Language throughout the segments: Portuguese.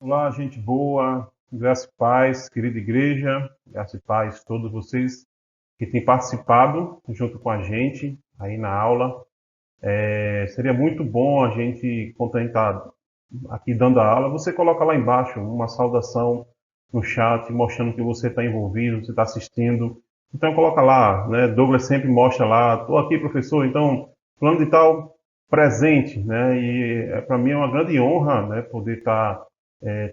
Olá, gente boa, graça e paz, querida igreja, graça e paz, todos vocês que têm participado junto com a gente aí na aula. Seria muito bom a gente, quando a gente está aqui dando a aula, você coloca lá embaixo uma saudação no chat, mostrando que você está envolvido, você está assistindo. Então coloca lá, né? Douglas sempre mostra lá, estou aqui, professor, então, fulano de tal, presente, né? E para mim é uma grande honra, né, poder estar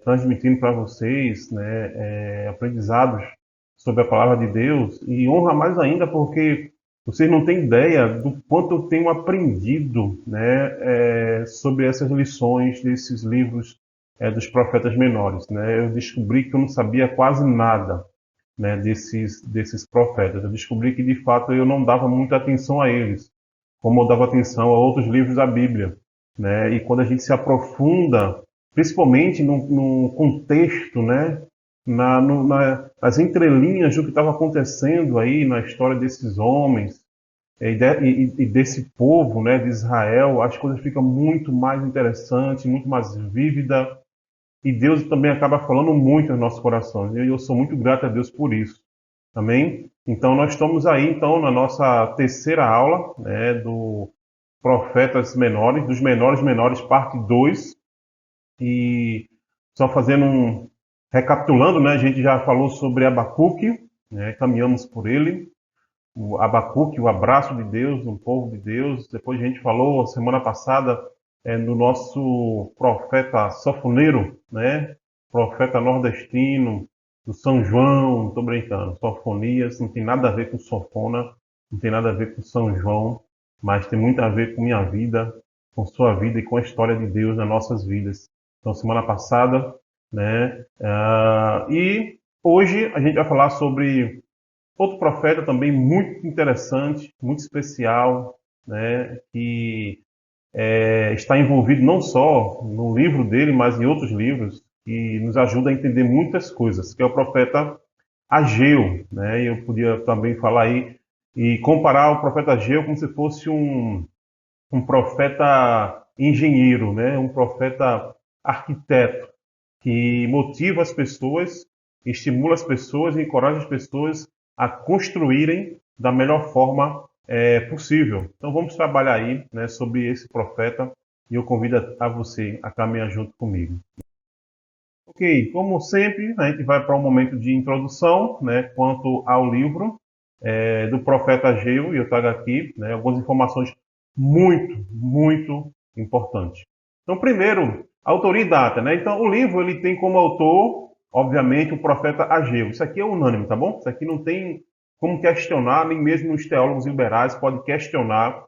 transmitindo para vocês, né, aprendizados sobre a palavra de Deus, e honra mais ainda porque vocês não têm ideia do quanto eu tenho aprendido, né, sobre essas lições desses livros dos profetas menores, né? Eu descobri que eu não sabia quase nada, né, desses profetas. Eu descobri que de fato eu não dava muita atenção a eles, como eu dava atenção a outros livros da Bíblia, né? E quando a gente se aprofunda, principalmente no contexto, né, nas entrelinhas do que estava acontecendo aí na história desses homens e desse povo, né, de Israel, as coisas ficam muito mais interessantes, muito mais vívida, e Deus também acaba falando muito nos nossos corações. E eu sou muito grato a Deus por isso. Amém? Então nós estamos aí então na nossa terceira aula, né, do Profetas Menores, dos Menores, parte 2. E só fazendo recapitulando, né, a gente já falou sobre Abacuque, né, caminhamos por ele, o Abacuque, o abraço de Deus, um povo de Deus. Depois a gente falou semana passada do nosso profeta sofoneiro, né, profeta nordestino, do São João, não tô brincando, Sofonias, não tem nada a ver com Sofona, não tem nada a ver com São João, mas tem muito a ver com minha vida, com sua vida e com a história de Deus nas nossas vidas. Então, semana passada, né, e hoje a gente vai falar sobre outro profeta também muito interessante, muito especial, né, que está envolvido não só no livro dele, mas em outros livros, que nos ajuda a entender muitas coisas, que é o profeta Ageu, né? E eu podia também falar aí e comparar o profeta Ageu como se fosse um profeta engenheiro, né? Um profeta arquiteto, que motiva as pessoas, estimula as pessoas e encoraja as pessoas a construírem da melhor forma possível. Então vamos trabalhar aí, né, sobre esse profeta e eu convido a você a caminhar junto comigo. Ok, como sempre, a gente vai para um momento de introdução, né, quanto ao livro do profeta Ageu, e eu trago aqui, né, algumas informações muito importantes. Então, primeiro, autoria e data, né? Então, o livro ele tem como autor, obviamente, o profeta Ageu. Isso aqui é unânime, tá bom? Isso aqui não tem como questionar, nem mesmo os teólogos liberais podem questionar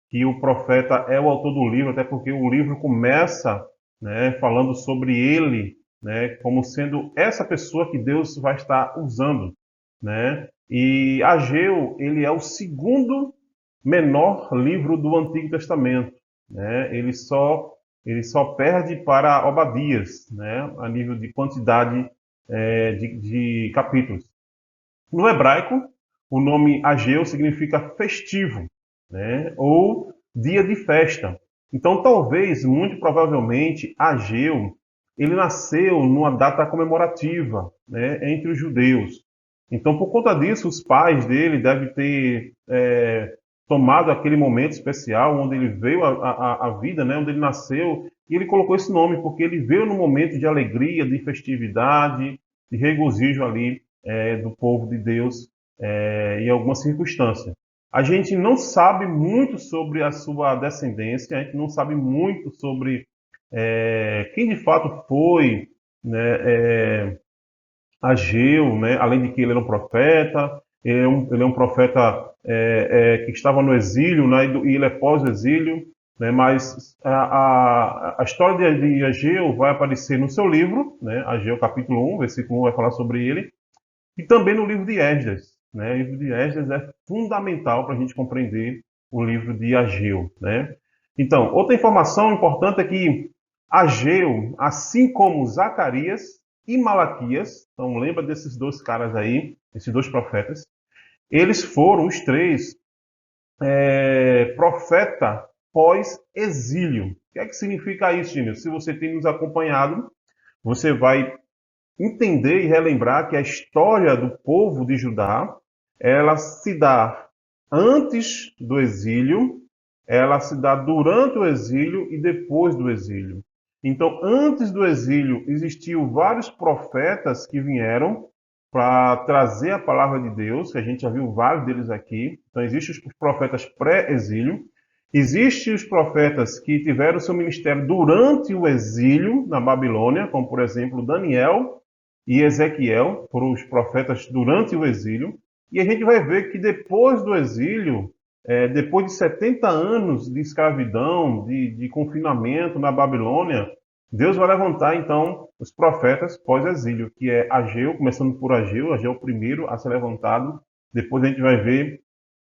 que o profeta é o autor do livro, até porque o livro começa, né, falando sobre ele, né, como sendo essa pessoa que Deus vai estar usando, né? E Ageu, ele é o segundo menor livro do Antigo Testamento, né? Ele só perde para Obadias, né, a nível de quantidade de capítulos. No hebraico, o nome Ageu significa festivo, né, ou dia de festa. Então, talvez, muito provavelmente, Ageu ele nasceu numa data comemorativa, né, entre os judeus. Então, por conta disso, os pais dele devem ter tomado aquele momento especial onde ele veio à vida, né, onde ele nasceu, e ele colocou esse nome porque ele veio num momento de alegria, de festividade, de regozijo ali do povo de Deus em alguma circunstância. A gente não sabe muito sobre a sua descendência, a gente não sabe muito sobre quem de fato foi, né, Ageu, né, além de que ele era um profeta, ele é um profeta que estava no exílio, né, e ele é pós-exílio, né, mas a história de Ageu vai aparecer no seu livro, né, Ageu capítulo 1, versículo 1 vai falar sobre ele, e também no livro de Esdras. Né? O livro de Esdras é fundamental para a gente compreender o livro de Ageu. Né? Então, outra informação importante é que Ageu, assim como Zacarias e Malaquias, então lembra desses dois caras aí, esses dois profetas, eles foram os três profeta pós-exílio. O que é que significa isso, Gênesis? Se você tem nos acompanhado, você vai entender e relembrar que a história do povo de Judá, ela se dá antes do exílio, ela se dá durante o exílio e depois do exílio. Então, antes do exílio, existiam vários profetas que vieram para trazer a palavra de Deus, que a gente já viu vários deles aqui. Então, existem os profetas pré-exílio, existem os profetas que tiveram seu ministério durante o exílio na Babilônia, como, por exemplo, Daniel e Ezequiel, foram os profetas durante o exílio. E a gente vai ver que depois do exílio, depois de 70 anos de escravidão, de confinamento na Babilônia, Deus vai levantar, então, os profetas pós-exílio, que é Ageu, começando por Ageu é o primeiro a ser levantado. Depois a gente vai ver,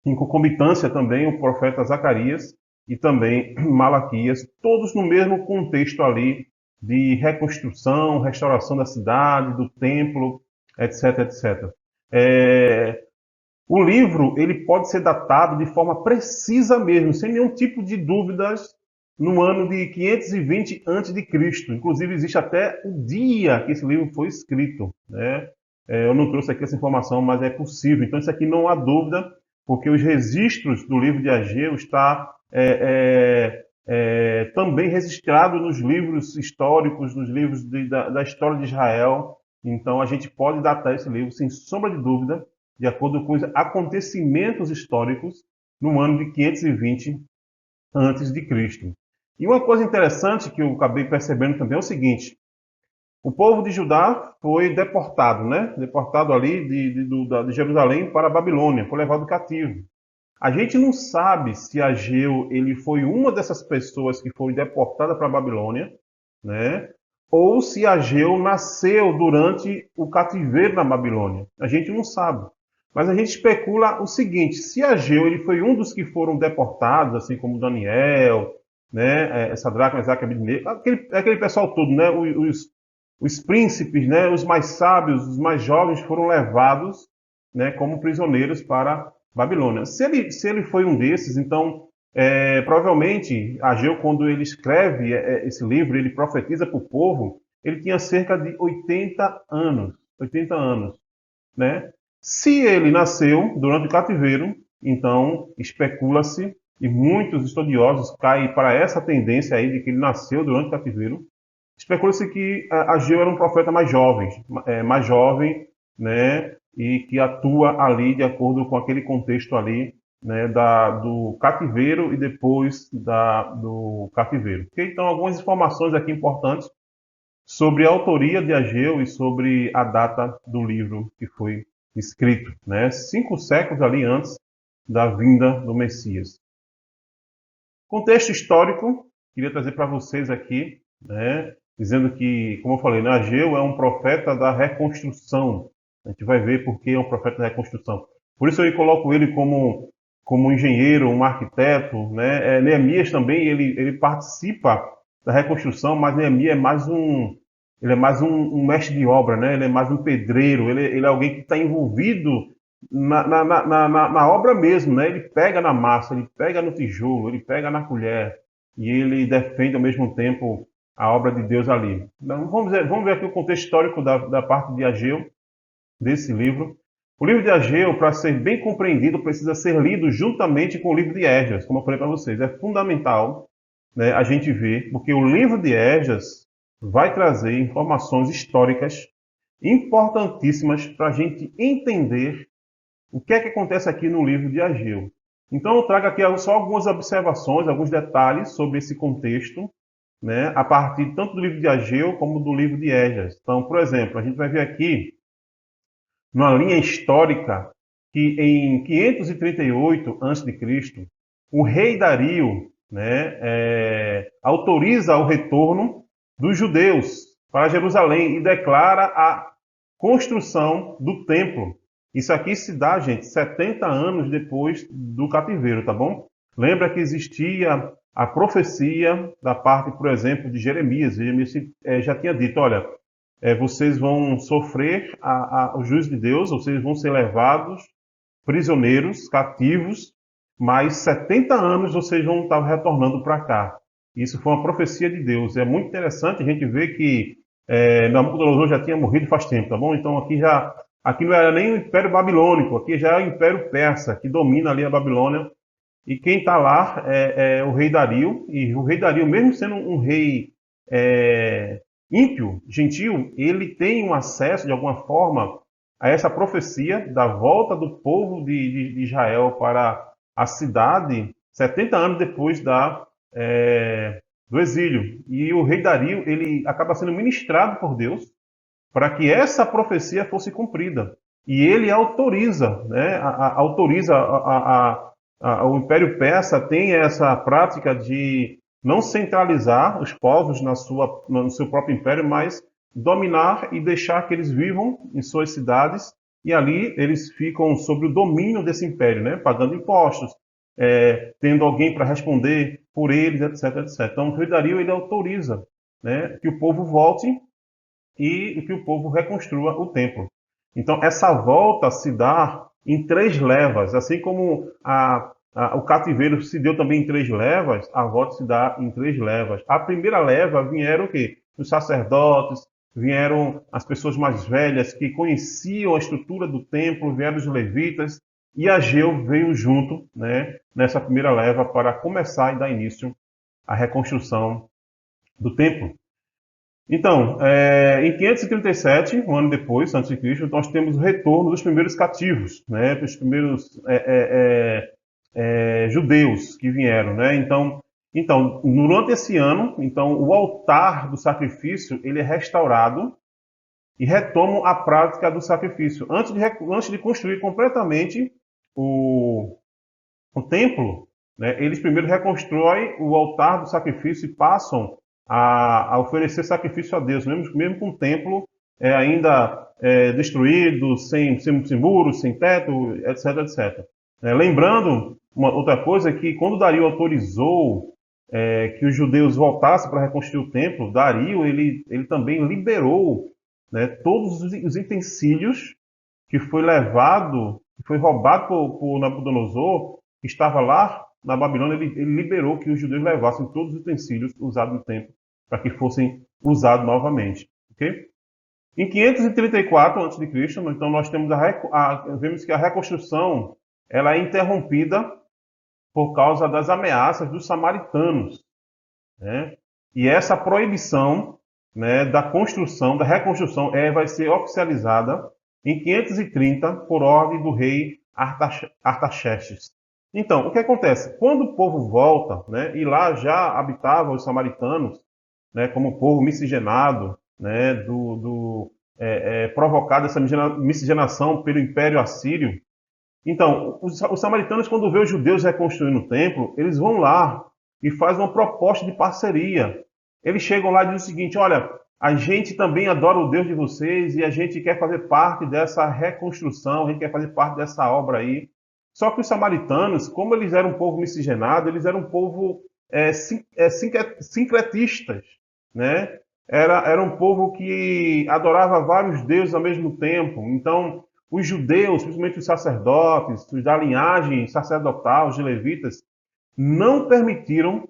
em concomitância também, o profeta Zacarias e também Malaquias, todos no mesmo contexto ali de reconstrução, restauração da cidade, do templo, etc, etc. O livro ele pode ser datado de forma precisa mesmo, sem nenhum tipo de dúvidas, no ano de 520 a.C. Inclusive, existe até o dia que esse livro foi escrito, né? Eu não trouxe aqui essa informação, mas é possível. Então, isso aqui não há dúvida, porque os registros do livro de Ageu está também registrado nos livros históricos, nos livros da história de Israel. Então, a gente pode datar esse livro, sem sombra de dúvida, de acordo com os acontecimentos históricos no ano de 520 a.C. E uma coisa interessante que eu acabei percebendo também é o seguinte: o povo de Judá foi deportado, né? Deportado ali de Jerusalém para a Babilônia, foi levado cativo. A gente não sabe se Ageu ele foi uma dessas pessoas que foi deportada para a Babilônia, né? Ou se Ageu nasceu durante o cativeiro na Babilônia. A gente não sabe. Mas a gente especula o seguinte: se Ageu ele foi um dos que foram deportados, assim como Daniel, né, Sadraque, Mesaque, Abednego, aquele pessoal todo, né, os príncipes, né, os mais sábios, os mais jovens foram levados, né, como prisioneiros para Babilônia. Se ele foi um desses, então provavelmente Ageu, quando ele escreve esse livro, ele profetiza para o povo, ele tinha cerca de 80 anos, né? Se ele nasceu durante o cativeiro, então especula-se, e muitos estudiosos caem para essa tendência aí de que ele nasceu durante o cativeiro, especula-se que Ageu era um profeta mais jovem, né, e que atua ali de acordo com aquele contexto ali, né, do cativeiro e depois do cativeiro. Então, algumas informações aqui importantes sobre a autoria de Ageu e sobre a data do livro que foi escrito, né? 5 séculos ali antes da vinda do Messias. Contexto histórico, queria trazer para vocês aqui, né? Dizendo que, como eu falei, né, Ageu é um profeta da reconstrução. A gente vai ver por que é um profeta da reconstrução. Por isso eu coloco ele como um engenheiro, um arquiteto, né? Neemias também, ele participa da reconstrução, mas Neemias ele é mais um mestre de obra, né? Ele é mais um pedreiro, ele é alguém que está envolvido na obra mesmo, né? Ele pega na massa, ele pega no tijolo, ele pega na colher e ele defende ao mesmo tempo a obra de Deus ali. Então, vamos ver aqui o contexto histórico da parte de Ageu, desse livro. O livro de Ageu, para ser bem compreendido, precisa ser lido juntamente com o livro de Esdras, como eu falei para vocês. É fundamental, né, a gente ver, porque o livro de Esdras vai trazer informações históricas importantíssimas para a gente entender o que é que acontece aqui no livro de Ageu. Então eu trago aqui só algumas observações, alguns detalhes sobre esse contexto, né, a partir tanto do livro de Ageu como do livro de Esdras. Então, por exemplo, a gente vai ver aqui, numa linha histórica, que em 538 a.C., o rei Dario, né, autoriza o retorno dos judeus para Jerusalém e declara a construção do templo. Isso aqui se dá, gente, 70 anos depois do cativeiro, tá bom? Lembra que existia a profecia da parte, por exemplo, de Jeremias. Jeremias já tinha dito, olha, vocês vão sofrer o juízo de Deus, vocês vão ser levados prisioneiros, cativos, mas 70 anos vocês vão estar retornando para cá. Isso foi uma profecia de Deus. É muito interessante a gente ver que Nabucodonosor já tinha morrido faz tempo, tá bom? Então aqui não era nem o Império Babilônico, aqui já é o Império Persa, que domina ali a Babilônia. E quem está lá é o rei Dario, e o rei Dario, mesmo sendo um rei ímpio, gentil, ele tem um acesso, de alguma forma, a essa profecia da volta do povo de Israel para a cidade 70 anos depois do exílio. E o rei Dario, ele acaba sendo ministrado por Deus para que essa profecia fosse cumprida. E ele autoriza, né, autoriza o Império Persa tem essa prática de não centralizar os povos no seu próprio império, mas dominar e deixar que eles vivam em suas cidades e ali eles ficam sob o domínio desse império, né, pagando impostos, tendo alguém para responder por eles, etc, etc. Então, o rei Dario ele autoriza, né, que o povo volte e que o povo reconstrua o templo. Então, essa volta se dá em 3 levas, assim como o cativeiro se deu também em 3 levas, a volta se dá em 3 levas. A primeira leva vieram o quê? Os sacerdotes, vieram as pessoas mais velhas que conheciam a estrutura do templo, vieram os levitas, e Ageu veio junto, né, nessa primeira leva para começar e dar início à reconstrução do templo. Então, em 537, um ano depois, antes de Cristo, nós temos o retorno dos primeiros cativos, né, dos primeiros judeus que vieram, né? Então, durante esse ano, então o altar do sacrifício ele é restaurado e retomam a prática do sacrifício. Antes de construir completamente o templo, né, eles primeiro reconstroem o altar do sacrifício e passam a oferecer sacrifício a Deus, mesmo com o templo ainda destruído, sem muros, sem teto, etc, etc. Lembrando, uma outra coisa, que quando Dario autorizou que os judeus voltassem para reconstruir o templo, Dario ele também liberou, né, todos os utensílios que foi roubado por Nabucodonosor, que estava lá na Babilônia, ele liberou que os judeus levassem todos os utensílios usados no templo para que fossem usados novamente. Okay? Em 534 a.C., então nós temos vemos que a reconstrução ela é interrompida por causa das ameaças dos samaritanos, né? E essa proibição, né, da reconstrução, vai ser oficializada em 530 por ordem do rei Artaxerxes. Então, o que acontece? Quando o povo volta, né, e lá já habitavam os samaritanos, né, como povo miscigenado, né, provocado essa miscigenação pelo Império Assírio. Então, os samaritanos, quando vê os judeus reconstruindo o templo, eles vão lá e fazem uma proposta de parceria. Eles chegam lá e dizem o seguinte: olha, a gente também adora o Deus de vocês e a gente quer fazer parte dessa reconstrução, a gente quer fazer parte dessa obra aí. Só que os samaritanos, como eles eram um povo miscigenado, eles eram um povo sincretistas, né? Era um povo que adorava vários deuses ao mesmo tempo. Então, os judeus, principalmente os sacerdotes, os da linhagem sacerdotal, os levitas, não permitiram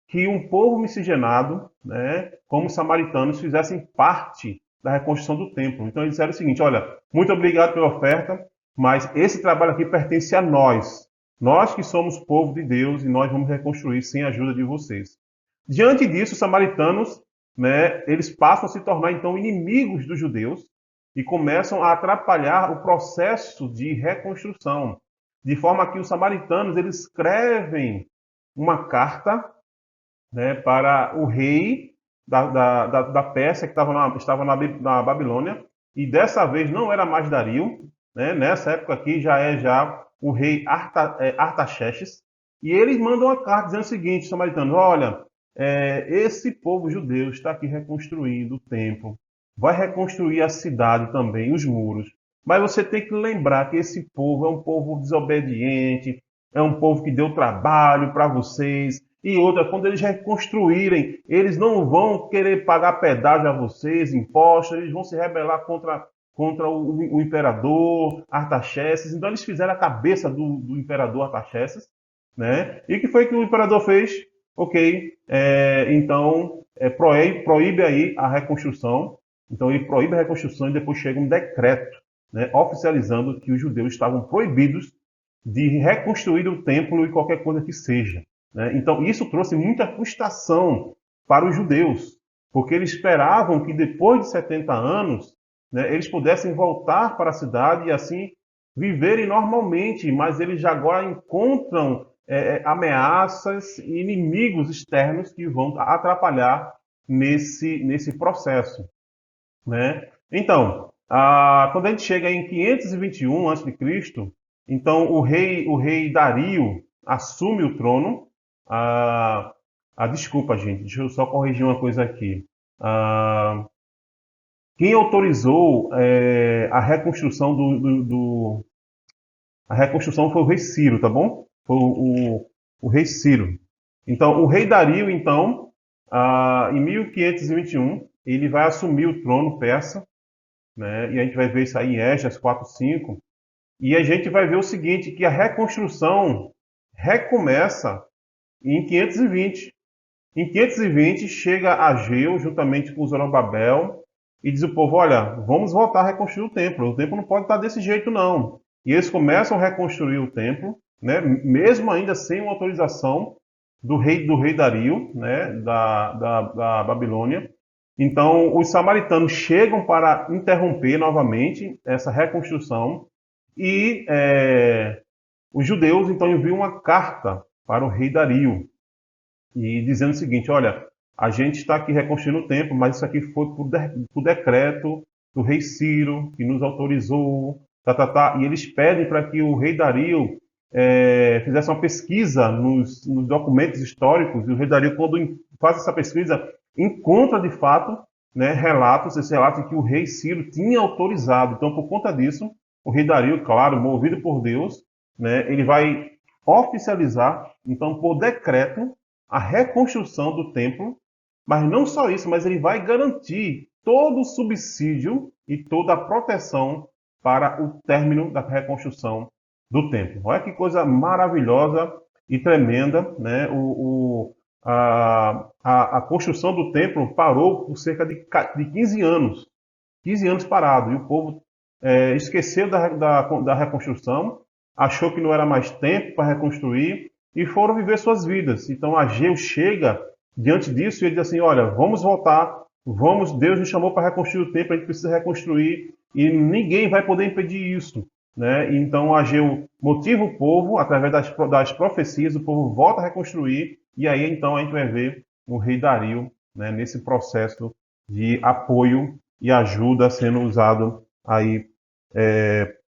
que um povo miscigenado, né, como os samaritanos, fizessem parte da reconstrução do templo. Então eles disseram o seguinte: olha, muito obrigado pela oferta, mas esse trabalho aqui pertence a nós. Nós que somos povo de Deus e nós vamos reconstruir sem a ajuda de vocês. Diante disso, os samaritanos, né, eles passam a se tornar então inimigos dos judeus e começam a atrapalhar o processo de reconstrução, de forma que os samaritanos eles escrevem uma carta, né, para o rei da Pérsia, que estava na Babilônia, e dessa vez não era mais Dario, né, nessa época aqui já o rei Artaxerxes, e eles mandam uma carta dizendo o seguinte: samaritanos, olha, esse povo judeu está aqui reconstruindo o templo, vai reconstruir a cidade também, os muros, mas você tem que lembrar que esse povo é um povo desobediente, é um povo que deu trabalho para vocês. E outra, quando eles reconstruírem, eles não vão querer pagar pedágio a vocês, impostos, eles vão se rebelar contra o imperador Artaxerxes. Então eles fizeram a cabeça do imperador Artaxerxes, né? E o que foi que o imperador fez? Ok, então proíbe aí a reconstrução, Então ele proíbe a reconstrução e depois chega um decreto, né, oficializando que os judeus estavam proibidos de reconstruir o templo e qualquer coisa que seja, né? Então isso trouxe muita frustração para os judeus, porque eles esperavam que depois de 70 anos, né, eles pudessem voltar para a cidade e assim viverem normalmente, mas eles já agora encontram ameaças e inimigos externos que vão atrapalhar nesse processo, né? Então, quando a gente chega em 521 a.C., então o rei Dario assume o trono. Desculpa, gente, deixa eu só corrigir uma coisa aqui. Quem autorizou a reconstrução a reconstrução foi o rei Ciro, tá bom? Foi o rei Ciro. Então, o rei Dario, então, em 1521, ele vai assumir o trono persa, né? E a gente vai ver isso aí em Esdras 4:5. E a gente vai ver o seguinte, que a reconstrução recomeça em 520. Em 520 chega Ageu, juntamente com Zorobabel, e diz o povo, olha, vamos voltar a reconstruir o templo não pode estar desse jeito não. E eles começam a reconstruir o templo, né, mesmo ainda sem uma autorização do rei Dario, né, da Babilônia. Então, os samaritanos chegam para interromper novamente essa reconstrução e os judeus, então, enviam uma carta para o rei Dario, e dizendo o seguinte, olha, a gente está aqui reconstruindo o templo, mas isso aqui foi por decreto do rei Ciro, que nos autorizou, e eles pedem para que o rei Dario fizesse uma pesquisa nos documentos históricos, e o rei Dario, quando faz essa pesquisa, encontra de fato, né, esse relato de que o rei Ciro tinha autorizado. Então, por conta disso, o rei Dario, claro, movido por Deus, né, ele vai oficializar, então, por decreto, a reconstrução do templo, mas não só isso, mas ele vai garantir todo o subsídio e toda a proteção para o término da reconstrução do templo. Olha que coisa maravilhosa e tremenda, né? A construção do templo parou por cerca de 15 anos. 15 anos parado, e o povo esqueceu da reconstrução, achou que não era mais tempo para reconstruir, e foram viver suas vidas. Então Ageu chega diante disso e ele diz assim, olha, vamos voltar, Deus nos chamou para reconstruir o templo, a gente precisa reconstruir, e ninguém vai poder impedir isso, né? Então Ageu motiva o povo, através das profecias, o povo volta a reconstruir, e aí então a gente vai ver o rei Dario, né, nesse processo de apoio e ajuda sendo usado aí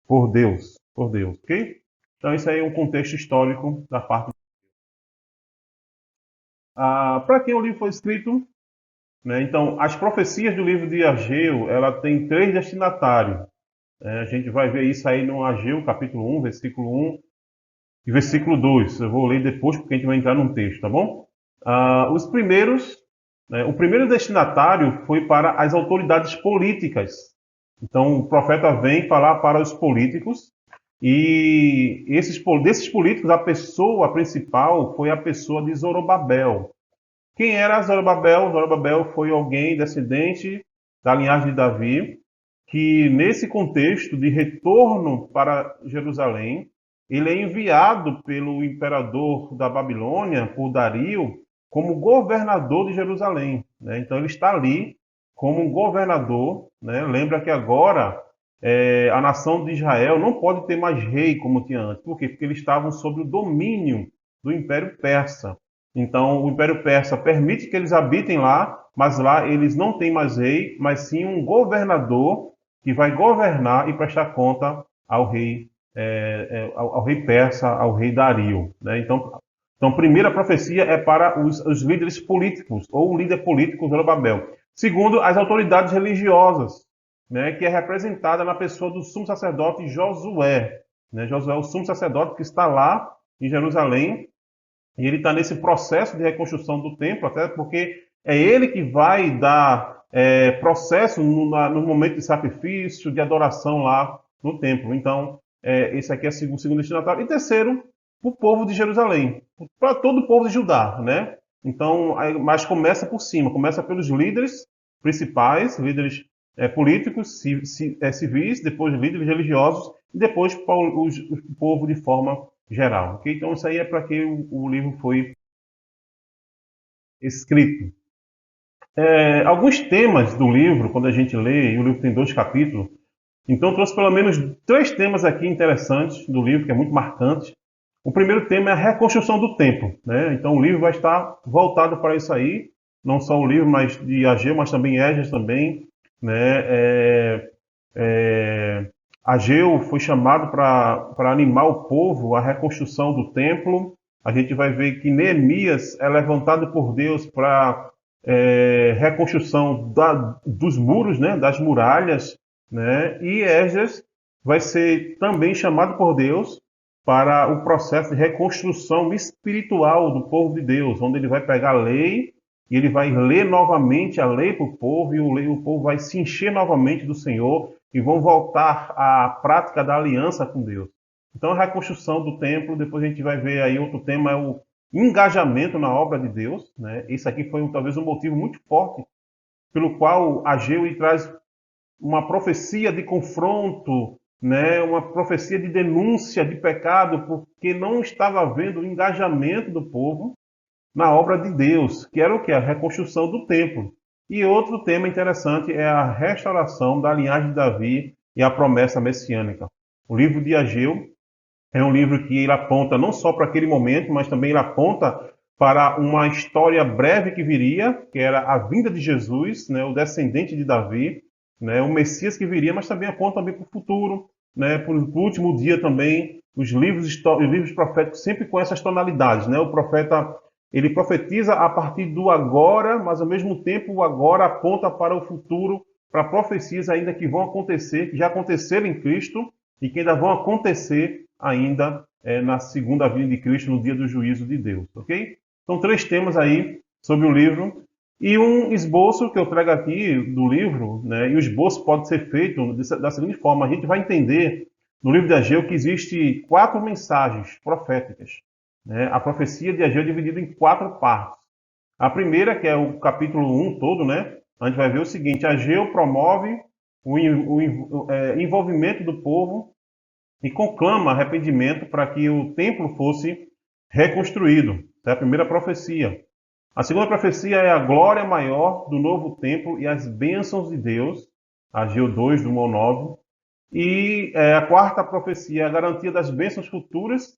por Deus, ok? Então, isso aí é um contexto histórico da parte. Para quem o livro foi escrito, né, então, as profecias do livro de Ageu, ela tem 3 destinatários. A gente vai ver isso aí no Ageu, capítulo 1, versículo 1 e versículo 2. Eu vou ler depois, porque a gente vai entrar num texto, tá bom? Os primeiros, né, o primeiro destinatário foi para as autoridades políticas. Então, o profeta vem falar para os políticos, e desses políticos, a pessoa principal foi a pessoa de Zorobabel. Quem era Zorobabel? Zorobabel foi alguém descendente da linhagem de Davi, que nesse contexto de retorno para Jerusalém, ele é enviado pelo imperador da Babilônia, por Dario, como governador de Jerusalém, né? Então ele está ali como um governador, né? Lembra que agora a nação de Israel não pode ter mais rei como tinha antes. Por quê? Porque eles estavam sob o domínio do Império Persa. Então, o Império Persa permite que eles habitem lá, mas lá eles não têm mais rei, mas sim um governador que vai governar e prestar conta ao rei persa, ao rei Dario, né? Então, a primeira profecia é para os líderes políticos, ou o líder político Zorobabel. Segundo, as autoridades religiosas, né, que é representada na pessoa do sumo sacerdote Josué. Né? Josué é o sumo sacerdote que está lá em Jerusalém, e ele está nesse processo de reconstrução do templo, até porque é ele que vai dar processo no momento de sacrifício, de adoração lá no templo. Então, esse aqui é o segundo destinatário. E terceiro, para o povo de Jerusalém, para todo o povo de Judá, né? Então, mas começa por cima, começa pelos líderes principais, líderes políticos, civis, depois líderes religiosos e depois para o povo de forma geral. Okay? Então isso aí é para que o livro foi escrito. Alguns temas do livro, quando a gente lê, e o livro tem 2 capítulos, então eu trouxe pelo menos 3 temas aqui interessantes do livro, que é muito marcante. O primeiro tema é a reconstrução do templo, né? Então o livro vai estar voltado para isso aí, não só o livro mas de Ageu, mas também Esdras também, né? Ageu foi chamado para animar o povo à reconstrução do templo. A gente vai ver que Neemias é levantado por Deus para reconstrução dos muros, né? Das muralhas, né? E Esdras vai ser também chamado por Deus para o processo de reconstrução espiritual do povo de Deus, onde ele vai pegar a lei e ele vai ler novamente a lei para o povo e o povo vai se encher novamente do Senhor e vão voltar à prática da aliança com Deus. Então a reconstrução do templo, depois a gente vai ver aí outro tema, é o engajamento na obra de Deus, né? Esse aqui foi talvez um motivo muito forte pelo qual Ageu traz uma profecia de confronto, né? Uma profecia de denúncia de pecado, porque não estava havendo o engajamento do povo na obra de Deus, que era o que? A reconstrução do templo. E outro tema interessante é a restauração da linhagem de Davi e a promessa messiânica. O livro de Ageu é um livro que ele aponta não só para aquele momento, mas também ele aponta para uma história breve que viria, que era a vinda de Jesus, né, o descendente de Davi, né, o Messias que viria, mas também aponta também para o futuro, né, para o último dia também. Os livros proféticos sempre com essas tonalidades, né? O profeta ele profetiza a partir do agora, mas ao mesmo tempo o agora aponta para o futuro, para profecias ainda que vão acontecer, que já aconteceram em Cristo e que ainda vão acontecer ainda na segunda vinda de Cristo, no dia do juízo de Deus, ok? Então 3 temas aí sobre o livro e um esboço que eu trago aqui do livro, né? E o esboço pode ser feito da seguinte forma: a gente vai entender no livro de Ageu que existe 4 mensagens proféticas. A profecia de Ageu é dividida em 4 partes. A primeira, que é o capítulo 1 todo, né? A gente vai ver o seguinte: Ageu promove o envolvimento do povo e conclama arrependimento para que o templo fosse reconstruído. Essa é a primeira profecia. A segunda profecia é a glória maior do novo templo e as bênçãos de Deus. Ageu 2, do 1 ao 9. E a quarta profecia é a garantia das bênçãos futuras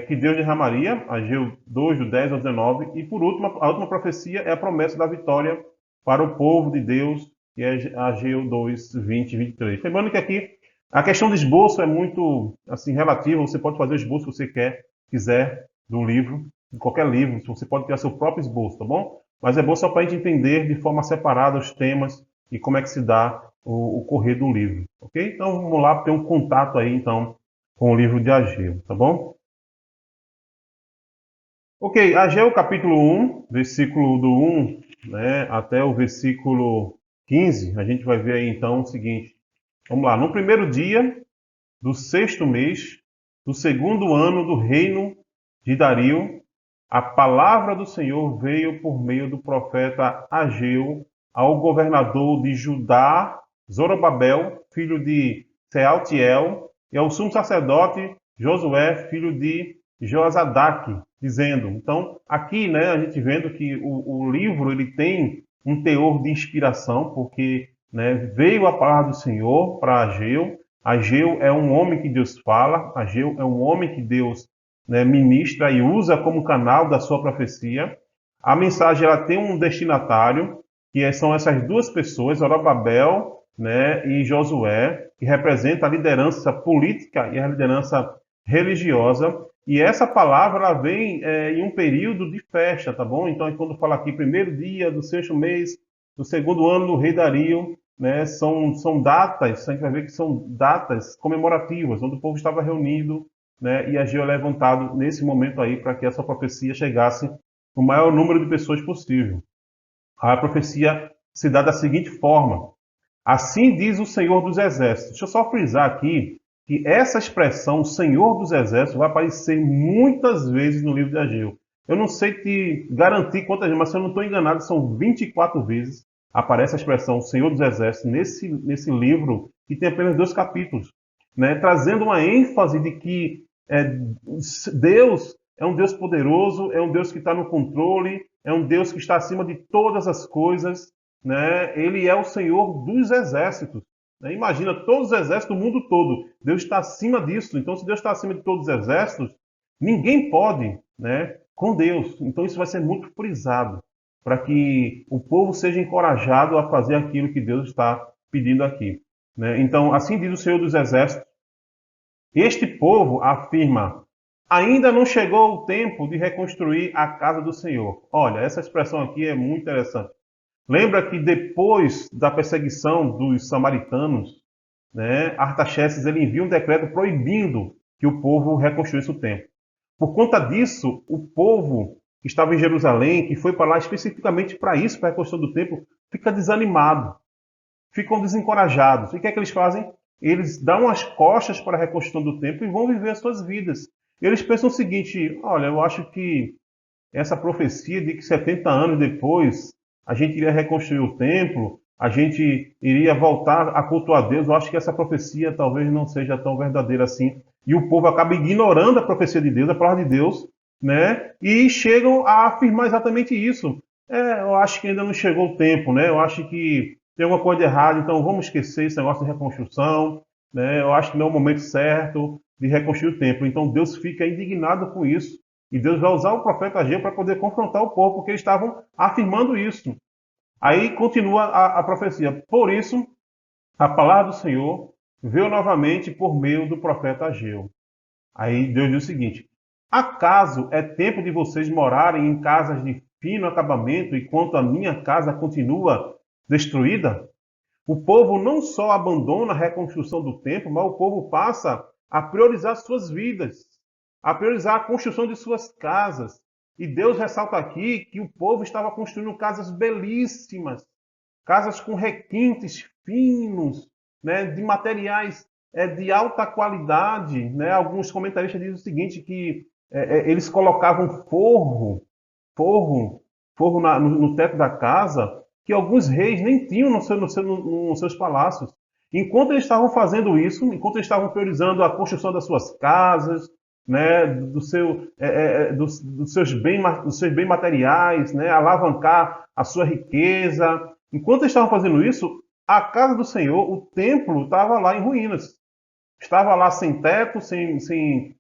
que Deus derramaria, Ageu 2, do 10 ao 19, e por último, a última profecia é a promessa da vitória para o povo de Deus, que é Ageu 2, 20 e 23. Lembrando que aqui a questão do esboço é muito assim relativa, você pode fazer o esboço que você quiser do livro, de qualquer livro, você pode criar seu próprio esboço, tá bom? Mas é bom só para a gente entender de forma separada os temas e como é que se dá o correr do livro, ok? Então vamos lá ter um contato aí então com o livro de Ageu, tá bom? Ok, Ageu capítulo 1, versículo do 1, né, até o versículo 15, a gente vai ver aí então o seguinte. Vamos lá, no primeiro dia do 6º mês, do 2º ano do reino de Dario, a palavra do Senhor veio por meio do profeta Ageu ao governador de Judá, Zorobabel, filho de Sealtiel, e ao sumo sacerdote Josué, filho de Joazadaque, dizendo. Então, aqui, né, a gente vendo que o livro ele tem um teor de inspiração, porque veio a palavra do Senhor para Ageu. Ageu é um homem que Deus fala, Ageu é um homem que Deus ministra e usa como canal da sua profecia. A mensagem ela tem um destinatário, que são essas 2 pessoas, Zorobabel e Josué, que representa a liderança política e a liderança religiosa. E essa palavra ela vem em um período de festa, tá bom? Então, quando fala aqui, primeiro dia do 6º mês, do 2º ano do rei Dario, são datas, a gente vai ver que são datas comemorativas, onde o povo estava reunido, e Ageu é levantado nesse momento aí para que essa profecia chegasse no maior número de pessoas possível. A profecia se dá da seguinte forma: assim diz o Senhor dos Exércitos. Deixa eu só frisar aqui que essa expressão, Senhor dos Exércitos, vai aparecer muitas vezes no livro de Ageu. Eu não sei te garantir quantas vezes, mas se eu não estou enganado, são 24 vezes aparece a expressão Senhor dos Exércitos nesse livro, que tem apenas 2 capítulos, né, trazendo uma ênfase de que Deus é um Deus poderoso, é um Deus que está no controle, é um Deus que está acima de todas as coisas, né? Ele é o Senhor dos exércitos. Né? Imagina, todos os exércitos do mundo todo. Deus está acima disso. Então, se Deus está acima de todos os exércitos, ninguém pode, né, com Deus. Então, isso vai ser muito frisado, para que o povo seja encorajado a fazer aquilo que Deus está pedindo aqui. Né? Então, assim diz o Senhor dos Exércitos, este povo afirma, ainda não chegou o tempo de reconstruir a casa do Senhor. Olha, essa expressão aqui é muito interessante. Lembra que depois da perseguição dos samaritanos, né, Artaxerxes ele envia um decreto proibindo que o povo reconstruísse o templo. Por conta disso, o povo que estava em Jerusalém, que foi para lá especificamente para isso, para a reconstrução do templo, fica desanimado, ficam desencorajados. E o que é que eles fazem? Eles dão as costas para a reconstrução do templo e vão viver as suas vidas. Eles pensam o seguinte, olha, eu acho que essa profecia de que 70 anos depois a gente iria reconstruir o templo, a gente iria voltar a cultuar a Deus, eu acho que essa profecia talvez não seja tão verdadeira assim. E o povo acaba ignorando a profecia de Deus, a palavra de Deus, né? E chegam a afirmar exatamente isso. Eu acho que ainda não chegou o tempo, né? Eu acho que tem alguma coisa errada, então vamos esquecer esse negócio de reconstrução, né? Eu acho que não é o momento certo de reconstruir o templo. Então Deus fica indignado com isso. E Deus vai usar o profeta Ageu para poder confrontar o povo, porque eles estavam afirmando isso. Aí continua a profecia. Por isso, a palavra do Senhor veio novamente por meio do profeta Ageu. Aí Deus diz o seguinte, acaso é tempo de vocês morarem em casas de fino acabamento, enquanto a minha casa continua destruída? O povo não só abandona a reconstrução do templo, mas o povo passa a priorizar suas vidas, a priorizar a construção de suas casas. E Deus ressalta aqui que o povo estava construindo casas belíssimas, casas com requintes finos, né, de materiais de alta qualidade. Né? Alguns comentaristas dizem o seguinte, que eles colocavam forro no teto da casa, que alguns reis nem tinham nos seus palácios. Enquanto eles estavam fazendo isso, enquanto eles estavam priorizando a construção das suas casas, né, dos seus bens materiais, né, alavancar a sua riqueza. Enquanto eles estavam fazendo isso, a casa do Senhor, o templo, estava lá em ruínas. Estava lá sem teto, sem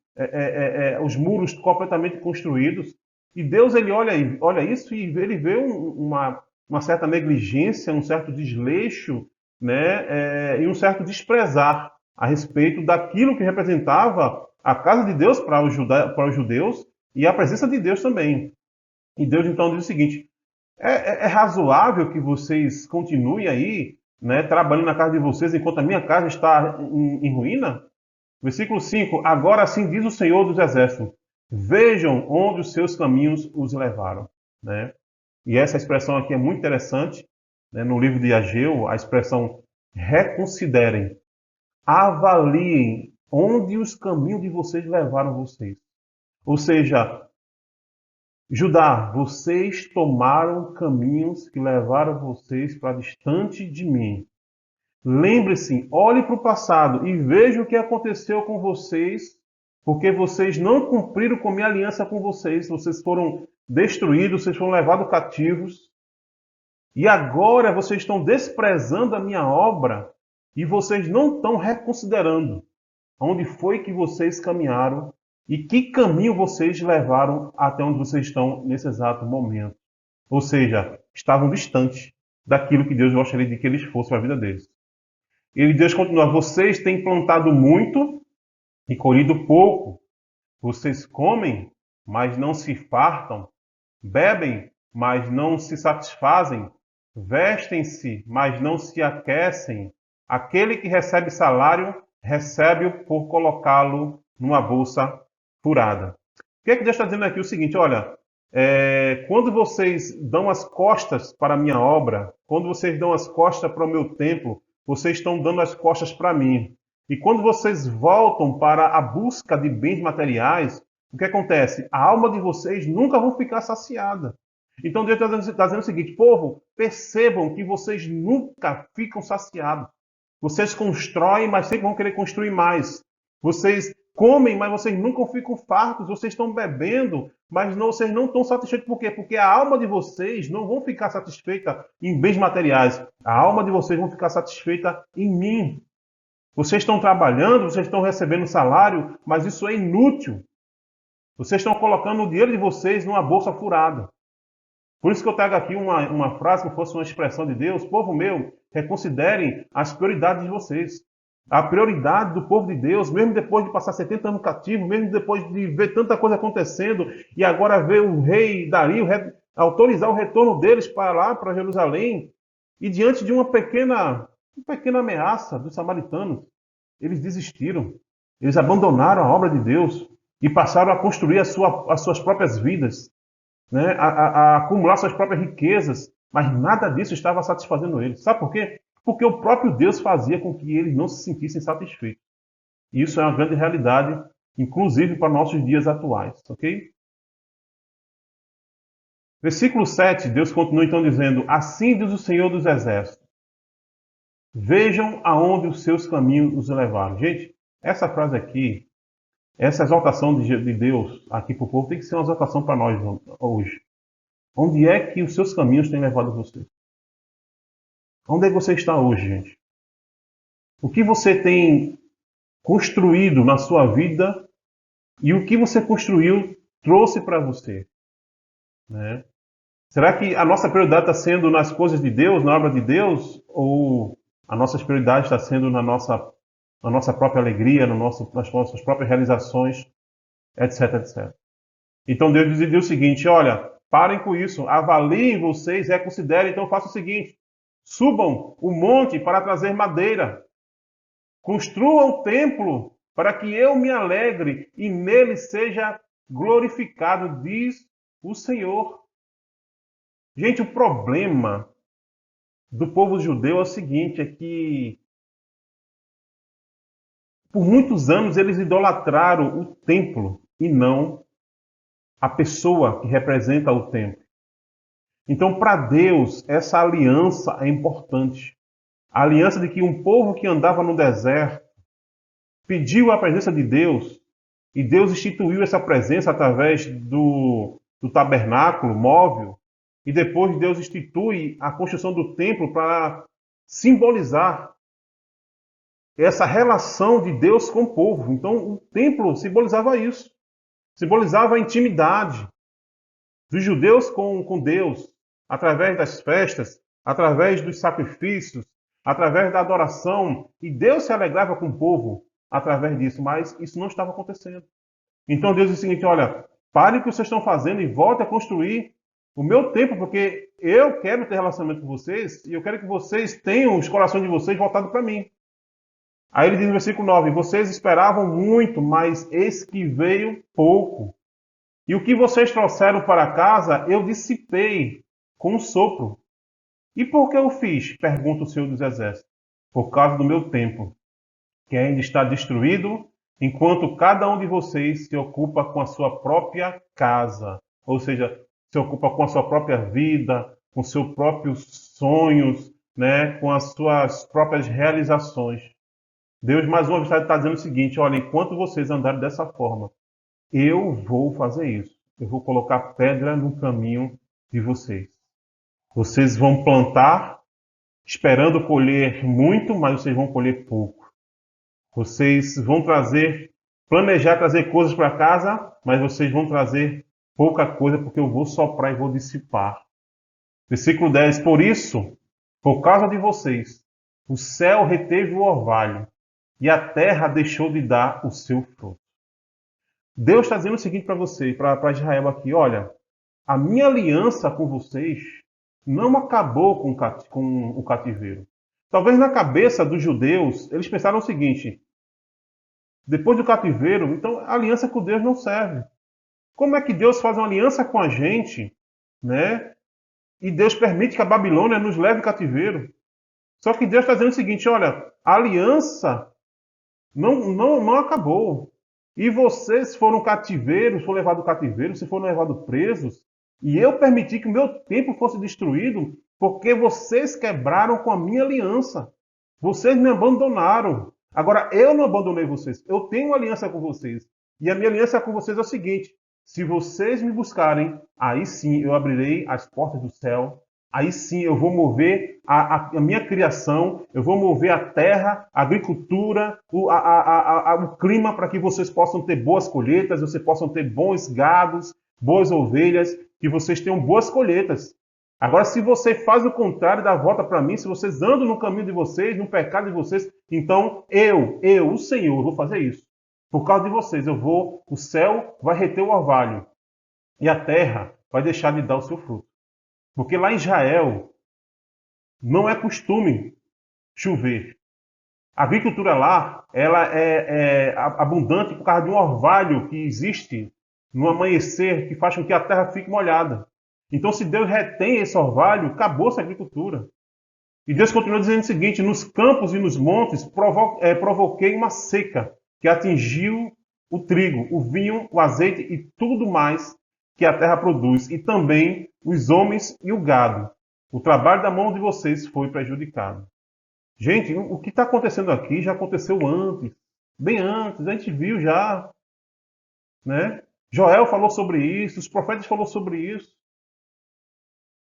os muros completamente construídos. E Deus ele olha isso e ele vê uma certa negligência, um certo desleixo, né, e um certo desprezar a respeito daquilo que representava a casa de Deus para os judeus e a presença de Deus também. E Deus então diz o seguinte, é razoável que vocês continuem aí, né, trabalhando na casa de vocês enquanto a minha casa está em ruína? Versículo 5, agora assim diz o Senhor dos Exércitos, vejam onde os seus caminhos os levaram. Né? E essa expressão aqui é muito interessante, né? No livro de Ageu, a expressão reconsiderem, avaliem onde os caminhos de vocês levaram vocês. Ou seja, Judá, vocês tomaram caminhos que levaram vocês para distante de mim. Lembre-se, olhe para o passado e veja o que aconteceu com vocês, porque vocês não cumpriram com minha aliança com vocês, vocês foram destruídos, vocês foram levados cativos, e agora vocês estão desprezando a minha obra e vocês não estão reconsiderando onde foi que vocês caminharam e que caminho vocês levaram até onde vocês estão nesse exato momento. Ou seja, estavam distantes daquilo que Deus gostaria de que eles fossem para a vida deles. E Deus continua, vocês têm plantado muito e colhido pouco. Vocês comem, mas não se fartam. Bebem, mas não se satisfazem. Vestem-se, mas não se aquecem. Aquele que recebe salário, recebe-o por colocá-lo numa bolsa furada. O que é que Deus está dizendo aqui? O seguinte, olha, quando vocês dão as costas para a minha obra, quando vocês dão as costas para o meu templo, vocês estão dando as costas para mim. E quando vocês voltam para a busca de bens materiais, o que acontece? A alma de vocês nunca vai ficar saciada. Então Deus está dizendo o seguinte: povo, percebam que vocês nunca ficam saciados. Vocês constroem, mas sempre vão querer construir mais. Vocês comem, mas vocês nunca ficam fartos. Vocês estão bebendo, mas vocês não estão satisfeitos. Por quê? Porque a alma de vocês não vão ficar satisfeita em bens materiais. A alma de vocês vão ficar satisfeita em mim. Vocês estão trabalhando, vocês estão recebendo salário, mas isso é inútil. Vocês estão colocando o dinheiro de vocês numa bolsa furada. Por isso que eu trago aqui uma frase que fosse uma expressão de Deus: povo meu, reconsiderem as prioridades de vocês. A prioridade do povo de Deus, mesmo depois de passar 70 anos cativo, mesmo depois de ver tanta coisa acontecendo, e agora ver o rei Dario autorizar o retorno deles para lá, para Jerusalém, e diante de uma pequena ameaça dos samaritanos, eles desistiram. Eles abandonaram a obra de Deus e passaram a construir as suas próprias vidas, né? A acumular suas próprias riquezas, mas nada disso estava satisfazendo eles. Sabe por quê? Porque o próprio Deus fazia com que eles não se sentissem satisfeitos. E isso é uma grande realidade, inclusive para nossos dias atuais, ok? Versículo 7, Deus continua então dizendo: assim diz o Senhor dos Exércitos, vejam aonde os seus caminhos os levaram. Gente, essa frase aqui, essa exaltação de Deus aqui para o povo, tem que ser uma exaltação para nós hoje. Onde é que os seus caminhos têm levado você? Onde é que você está hoje, gente? O que você tem construído na sua vida e o que você construiu trouxe para você, né? Será que a nossa prioridade está sendo nas coisas de Deus, na obra de Deus, ou a nossa prioridade está sendo na nossa própria alegria, nas nossas próprias realizações, etc, etc. Então Deus dizia o seguinte: olha, parem com isso, avaliem vocês, reconsiderem, então façam o seguinte: subam o monte para trazer madeira, construam o templo para que eu me alegre e nele seja glorificado, diz o Senhor. Gente, o problema do povo judeu é o seguinte, é que por muitos anos eles idolatraram o templo e não a pessoa que representa o templo. Então, para Deus, essa aliança é importante. A aliança de que um povo que andava no deserto pediu a presença de Deus e Deus instituiu essa presença através do tabernáculo móvel, e depois Deus institui a construção do templo para simbolizar essa relação de Deus com o povo. Então, o templo simbolizava isso. Simbolizava a intimidade dos judeus com Deus, através das festas, através dos sacrifícios, através da adoração. E Deus se alegrava com o povo através disso, mas isso não estava acontecendo. Então Deus diz o seguinte: olha, parem o que vocês estão fazendo e voltem a construir o meu templo, porque eu quero ter relacionamento com vocês e eu quero que vocês tenham os corações de vocês voltados para mim. Aí ele diz no versículo 9: vocês esperavam muito, mas eis que veio pouco. E o que vocês trouxeram para casa, eu dissipei com um sopro. E por que eu fiz? Pergunta o Senhor dos Exércitos. Por causa do meu templo, que ainda está destruído, enquanto cada um de vocês se ocupa com a sua própria casa. Ou seja, se ocupa com a sua própria vida, com seus próprios sonhos, né, com as suas próprias realizações. Deus, mais uma vez, está dizendo o seguinte: olha, enquanto vocês andarem dessa forma, eu vou fazer isso. Eu vou colocar pedra no caminho de vocês. Vocês vão plantar, esperando colher muito, mas vocês vão colher pouco. Vocês vão planejar trazer coisas para casa, mas vocês vão trazer pouca coisa, porque eu vou soprar e vou dissipar. Versículo 10: por isso, por causa de vocês, o céu reteve o orvalho e a terra deixou de dar o seu fruto. Deus está dizendo o seguinte para você, para Israel aqui: olha, a minha aliança com vocês não acabou com o cativeiro. Talvez na cabeça dos judeus, eles pensaram o seguinte: depois do cativeiro, então a aliança com Deus não serve. Como é que Deus faz uma aliança com a gente, né? E Deus permite que a Babilônia nos leve cativeiro? Só que Deus está dizendo o seguinte: olha, a aliança não acabou. E vocês foram cativeiros, foram levados cativeiro, se foram levados presos, E eu permiti que o meu templo fosse destruído porque vocês quebraram com a minha aliança. Vocês me abandonaram. Agora, eu não abandonei vocês. Eu tenho uma aliança com vocês. E a minha aliança com vocês é o seguinte: se vocês me buscarem, aí sim eu abrirei as portas do céu. Aí sim eu vou mover a minha criação, eu vou mover a terra, a agricultura, o clima para que vocês possam ter boas colheitas, vocês possam ter bons gados, boas ovelhas, que vocês tenham boas colheitas. Agora, se você faz o contrário, dá a volta para mim, se vocês andam no caminho de vocês, no pecado de vocês, então o Senhor, vou fazer isso. Por causa de vocês, o céu vai reter o orvalho e a terra vai deixar de dar o seu fruto. Porque lá em Israel não é costume chover. A agricultura lá, ela é abundante por causa de um orvalho que existe no amanhecer que faz com que a terra fique molhada. Então, se Deus retém esse orvalho, acabou-se a agricultura. E Deus continua dizendo o seguinte: nos campos e nos montes provoquei uma seca que atingiu o trigo, o vinho, o azeite e tudo mais que a terra produz, e também os homens e o gado. O trabalho da mão de vocês foi prejudicado. Gente, o que está acontecendo aqui já aconteceu antes, bem antes, a gente viu já, né? Joel falou sobre isso, os profetas falaram sobre isso.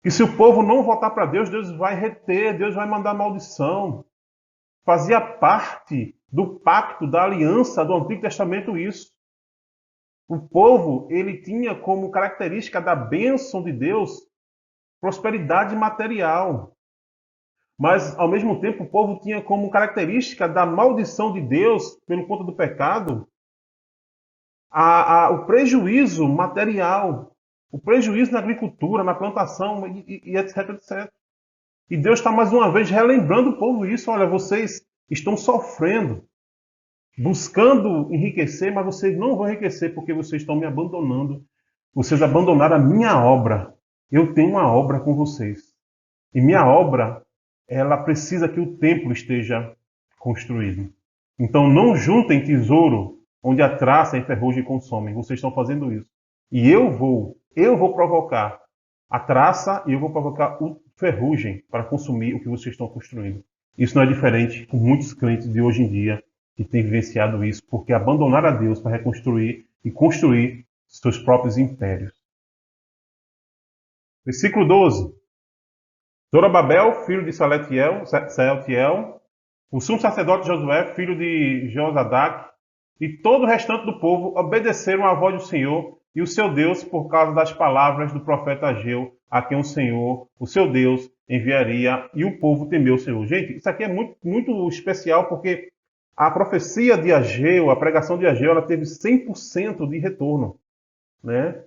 Que se o povo não voltar para Deus, Deus vai reter, Deus vai mandar maldição. Fazia parte do pacto, da aliança do Antigo Testamento isso. O povo, ele tinha como característica da bênção de Deus prosperidade material. Mas, ao mesmo tempo, o povo tinha como característica da maldição de Deus, pelo conta do pecado, o prejuízo material, o prejuízo na agricultura, na plantação, e etc, etc. E Deus está mais uma vez relembrando o povo isso. Olha, vocês estão sofrendo, buscando enriquecer, mas vocês não vão enriquecer porque vocês estão me abandonando. Vocês abandonaram a minha obra. Eu tenho uma obra com vocês. E minha obra, ela precisa que o templo esteja construído. Então não juntem tesouro onde a traça e a ferrugem consomem. Vocês estão fazendo isso. E eu vou provocar a traça e eu vou provocar o ferrugem para consumir o que vocês estão construindo. Isso não é diferente com muitos crentes de hoje em dia que têm vivenciado isso, porque abandonaram a Deus para reconstruir e construir seus próprios impérios. Versículo 12. Zorobabel, filho de Salatiel, o sumo sacerdote Josué, filho de Josadac, e todo o restante do povo obedeceram à voz do Senhor e o seu Deus por causa das palavras do profeta Ageu, a quem o Senhor, o seu Deus, enviaria, e o povo temeu o Senhor. Gente, isso aqui é muito, muito especial, porque a profecia de Ageu, a pregação de Ageu, ela teve 100% de retorno, né?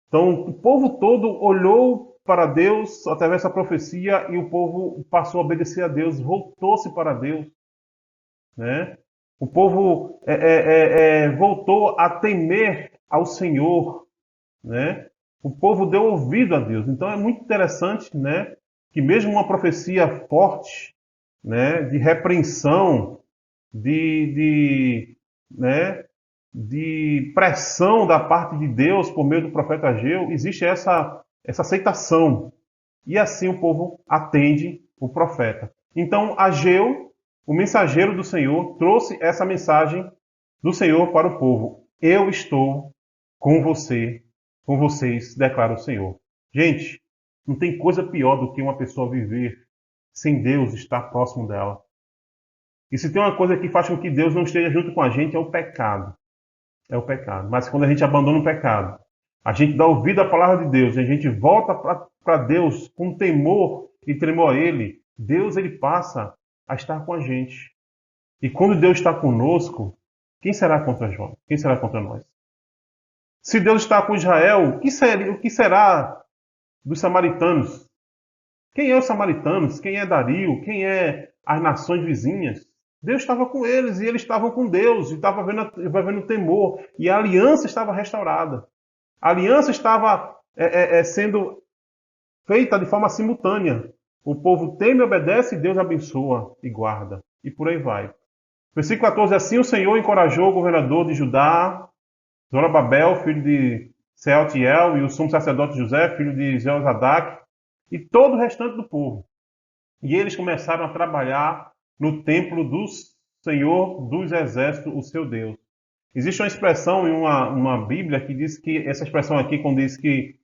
Então, o povo todo olhou para Deus através dessa profecia e o povo passou a obedecer a Deus, voltou-se para Deus, né? O povo voltou a temer ao Senhor, né? O povo deu ouvido a Deus. Então é muito interessante, né, que mesmo uma profecia forte, né, de repreensão, de pressão da parte de Deus por meio do profeta Ageu, existe essa aceitação. E assim o povo atende o profeta. Então Ageu, o mensageiro do Senhor, trouxe essa mensagem do Senhor para o povo. Eu estou com vocês, declara o Senhor. Gente, não tem coisa pior do que uma pessoa viver sem Deus estar próximo dela. E se tem uma coisa que faz com que Deus não esteja junto com a gente, é o pecado. É o pecado. Mas quando a gente abandona o pecado, a gente dá ouvido à palavra de Deus, e a gente volta para Deus com temor e tremor a Ele, Deus ele passa a estar com a gente. E quando Deus está conosco, quem será contra nós? Quem será contra nós? Se Deus está com Israel, o que será dos samaritanos? Quem é os samaritanos? Quem é Dario? Quem é as nações vizinhas? Deus estava com eles e eles estavam com Deus, e estava vendo temor, e a aliança estava restaurada. A aliança estava sendo feita de forma simultânea. O povo teme, obedece, e Deus abençoa e guarda. E por aí vai. Versículo 14. Assim o Senhor encorajou o governador de Judá, Zorobabel, filho de Sealtiel e o sumo sacerdote José, filho de Jeozadak, e todo o restante do povo. E eles começaram a trabalhar no templo do Senhor dos Exércitos, o seu Deus. Existe uma expressão em uma Bíblia que diz que, essa expressão aqui, quando diz que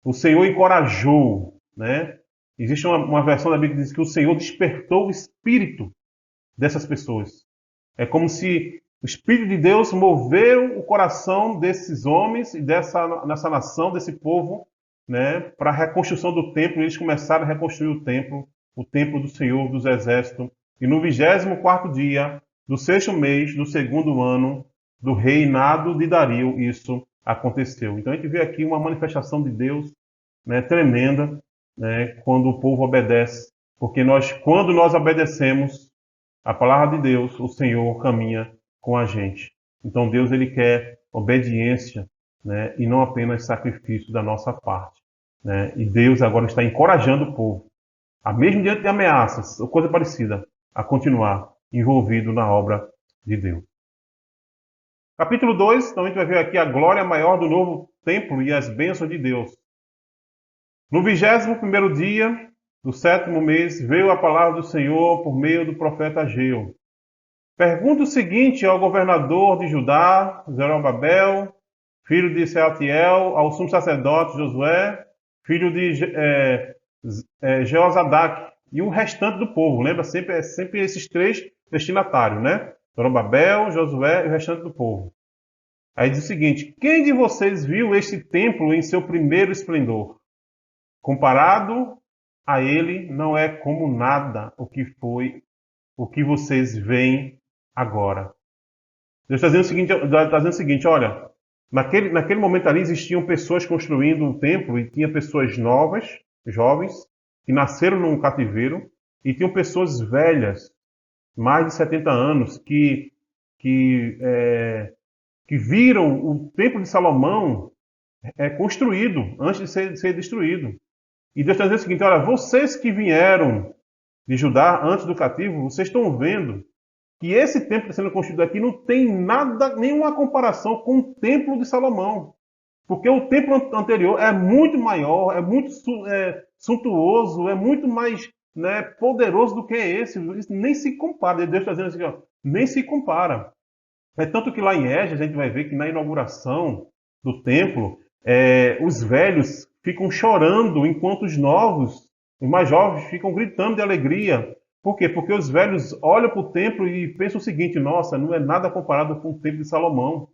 o Senhor encorajou, né? Existe uma versão da Bíblia que diz que o Senhor despertou o espírito dessas pessoas. É como se o Espírito de Deus moveu o coração desses homens e dessa nação, desse povo, né, para a reconstrução do templo. Eles começaram a reconstruir o templo do Senhor dos Exércitos. E no 24º dia do 6º mês do 2º ano do reinado de Dario, isso aconteceu. Então a gente vê aqui uma manifestação de Deus, né, tremenda, né, quando o povo obedece. Porque quando nós obedecemos a palavra de Deus, o Senhor caminha com a gente. Então Deus, ele quer obediência, né, e não apenas sacrifício da nossa parte, né? E Deus agora está encorajando o povo, a mesmo diante de ameaças ou coisa parecida, a continuar envolvido na obra de Deus. Capítulo 2, então a gente vai ver aqui a glória maior do novo templo e as bênçãos de Deus. No 21º dia do 7º mês, veio a palavra do Senhor por meio do profeta Ageu. Pergunta o seguinte ao governador de Judá, Zorobabel, filho de Sealtiel, ao sumo sacerdote Josué, filho de Jeozadak, e o restante do povo. Lembra? Sempre esses três destinatários, né? Zorobabel, Josué e o restante do povo. Aí diz o seguinte: quem de vocês viu este templo em seu primeiro esplendor? Comparado a ele, não é como nada o que vocês veem agora. Deus está dizendo o seguinte, olha, naquele momento ali existiam pessoas construindo um templo e tinha pessoas novas, jovens, que nasceram num cativeiro, e tinham pessoas velhas, mais de 70 anos, que viram o templo de Salomão construído antes de ser destruído. E Deus está dizendo o seguinte, olha, vocês que vieram de Judá antes do cativo, vocês estão vendo que esse templo que está sendo construído aqui não tem nada, nenhuma comparação com o templo de Salomão. Porque o templo anterior é muito maior, é muito suntuoso, é muito mais, né, poderoso do que esse. Isso nem se compara. Deus está dizendo assim, ó, nem se compara. É tanto que lá em Esdras a gente vai ver que na inauguração do templo, os velhos ficam chorando, enquanto os novos, os mais jovens, ficam gritando de alegria. Por quê? Porque os velhos olham para o templo e pensam o seguinte, nossa, não é nada comparado com o templo de Salomão.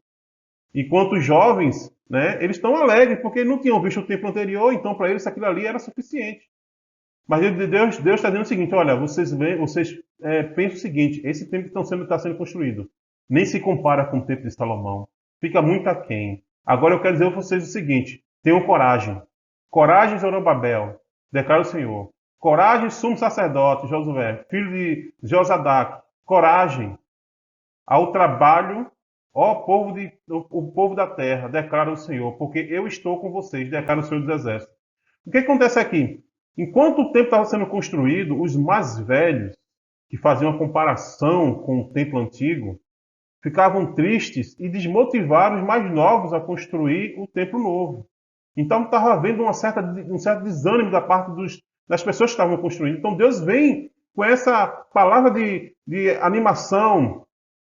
Enquanto os jovens, né, eles estão alegres, porque não tinham visto o templo anterior, então para eles aquilo ali era suficiente. Mas Deus está dizendo o seguinte, olha, vocês pensam o seguinte, esse templo que está sendo construído nem se compara com o templo de Salomão. Fica muito aquém. Agora eu quero dizer a vocês o seguinte, tenham coragem. Coragem, Zorobabel, declara o Senhor. Coragem, sumo sacerdote, Josué, filho de Jeozadak. Coragem ao trabalho, ó o povo da terra, declara o Senhor, porque eu estou com vocês, declara o Senhor dos Exércitos. O que acontece aqui? Enquanto o templo estava sendo construído, os mais velhos, que faziam uma comparação com o templo antigo, ficavam tristes e desmotivaram os mais novos a construir o templo novo. Então estava havendo um certo desânimo da parte das pessoas que estavam construindo. Então Deus vem com essa palavra de animação,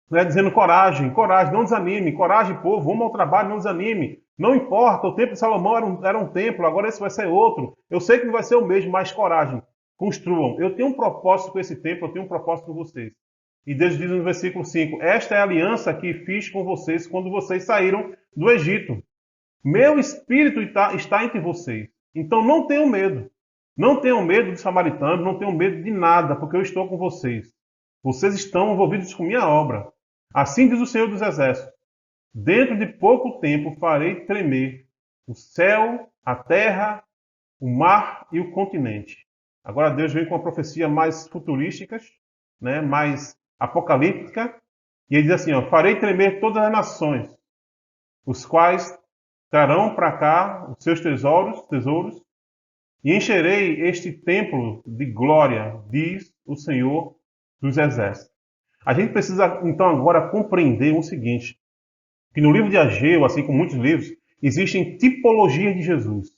né, dizendo coragem, não desanime, coragem, povo, vamos ao trabalho, não desanime. Não importa, o templo de Salomão era um templo, agora esse vai ser outro. Eu sei que não vai ser o mesmo, mas coragem, construam. Eu tenho um propósito com esse templo, eu tenho um propósito com vocês. E Deus diz no versículo 5, esta é a aliança que fiz com vocês quando vocês saíram do Egito. Meu espírito está entre vocês. Então não tenham medo. Não tenham medo dos samaritanos, não tenham medo de nada, porque eu estou com vocês. Vocês estão envolvidos com minha obra. Assim diz o Senhor dos Exércitos. Dentro de pouco tempo farei tremer o céu, a terra, o mar e o continente. Agora Deus vem com uma profecia mais futurística, né, mais apocalíptica, e ele diz assim, ó, farei tremer todas as nações, os quais trarão para cá os seus tesouros, e encherei este templo de glória, diz o Senhor dos Exércitos. A gente precisa, então, agora compreender o seguinte, que no livro de Ageu, assim como muitos livros, existem tipologias de Jesus.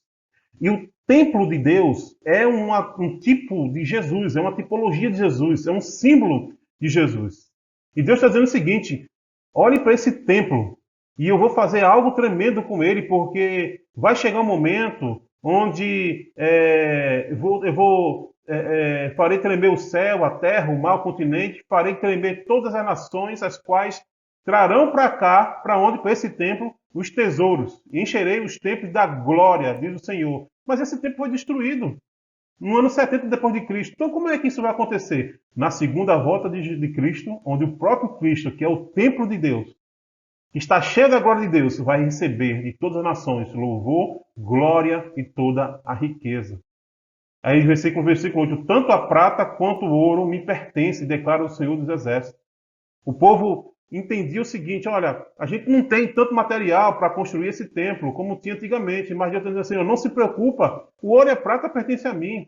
E o templo de Deus é um tipo de Jesus, é uma tipologia de Jesus, é um símbolo de Jesus. E Deus está dizendo o seguinte: olhe para esse templo e eu vou fazer algo tremendo com ele, porque vai chegar um momento onde farei tremer o céu, a terra, o mar, o continente, farei tremer todas as nações, as quais trarão para cá, para onde? Para esse templo, os tesouros. E encherei os templos da glória, diz o Senhor. Mas esse templo foi destruído no ano 70 depois de Cristo. Então, como é que isso vai acontecer? Na segunda volta de Cristo, onde o próprio Cristo, que é o templo de Deus, que está cheio da glória de Deus, vai receber de todas as nações louvor, glória e toda a riqueza. Aí, versículo 8: tanto a prata quanto o ouro me pertence, declara o Senhor dos Exércitos. O povo entendia o seguinte: olha, a gente não tem tanto material para construir esse templo como tinha antigamente, mas Deus está dizendo assim: não se preocupa, o ouro e a prata pertencem a mim.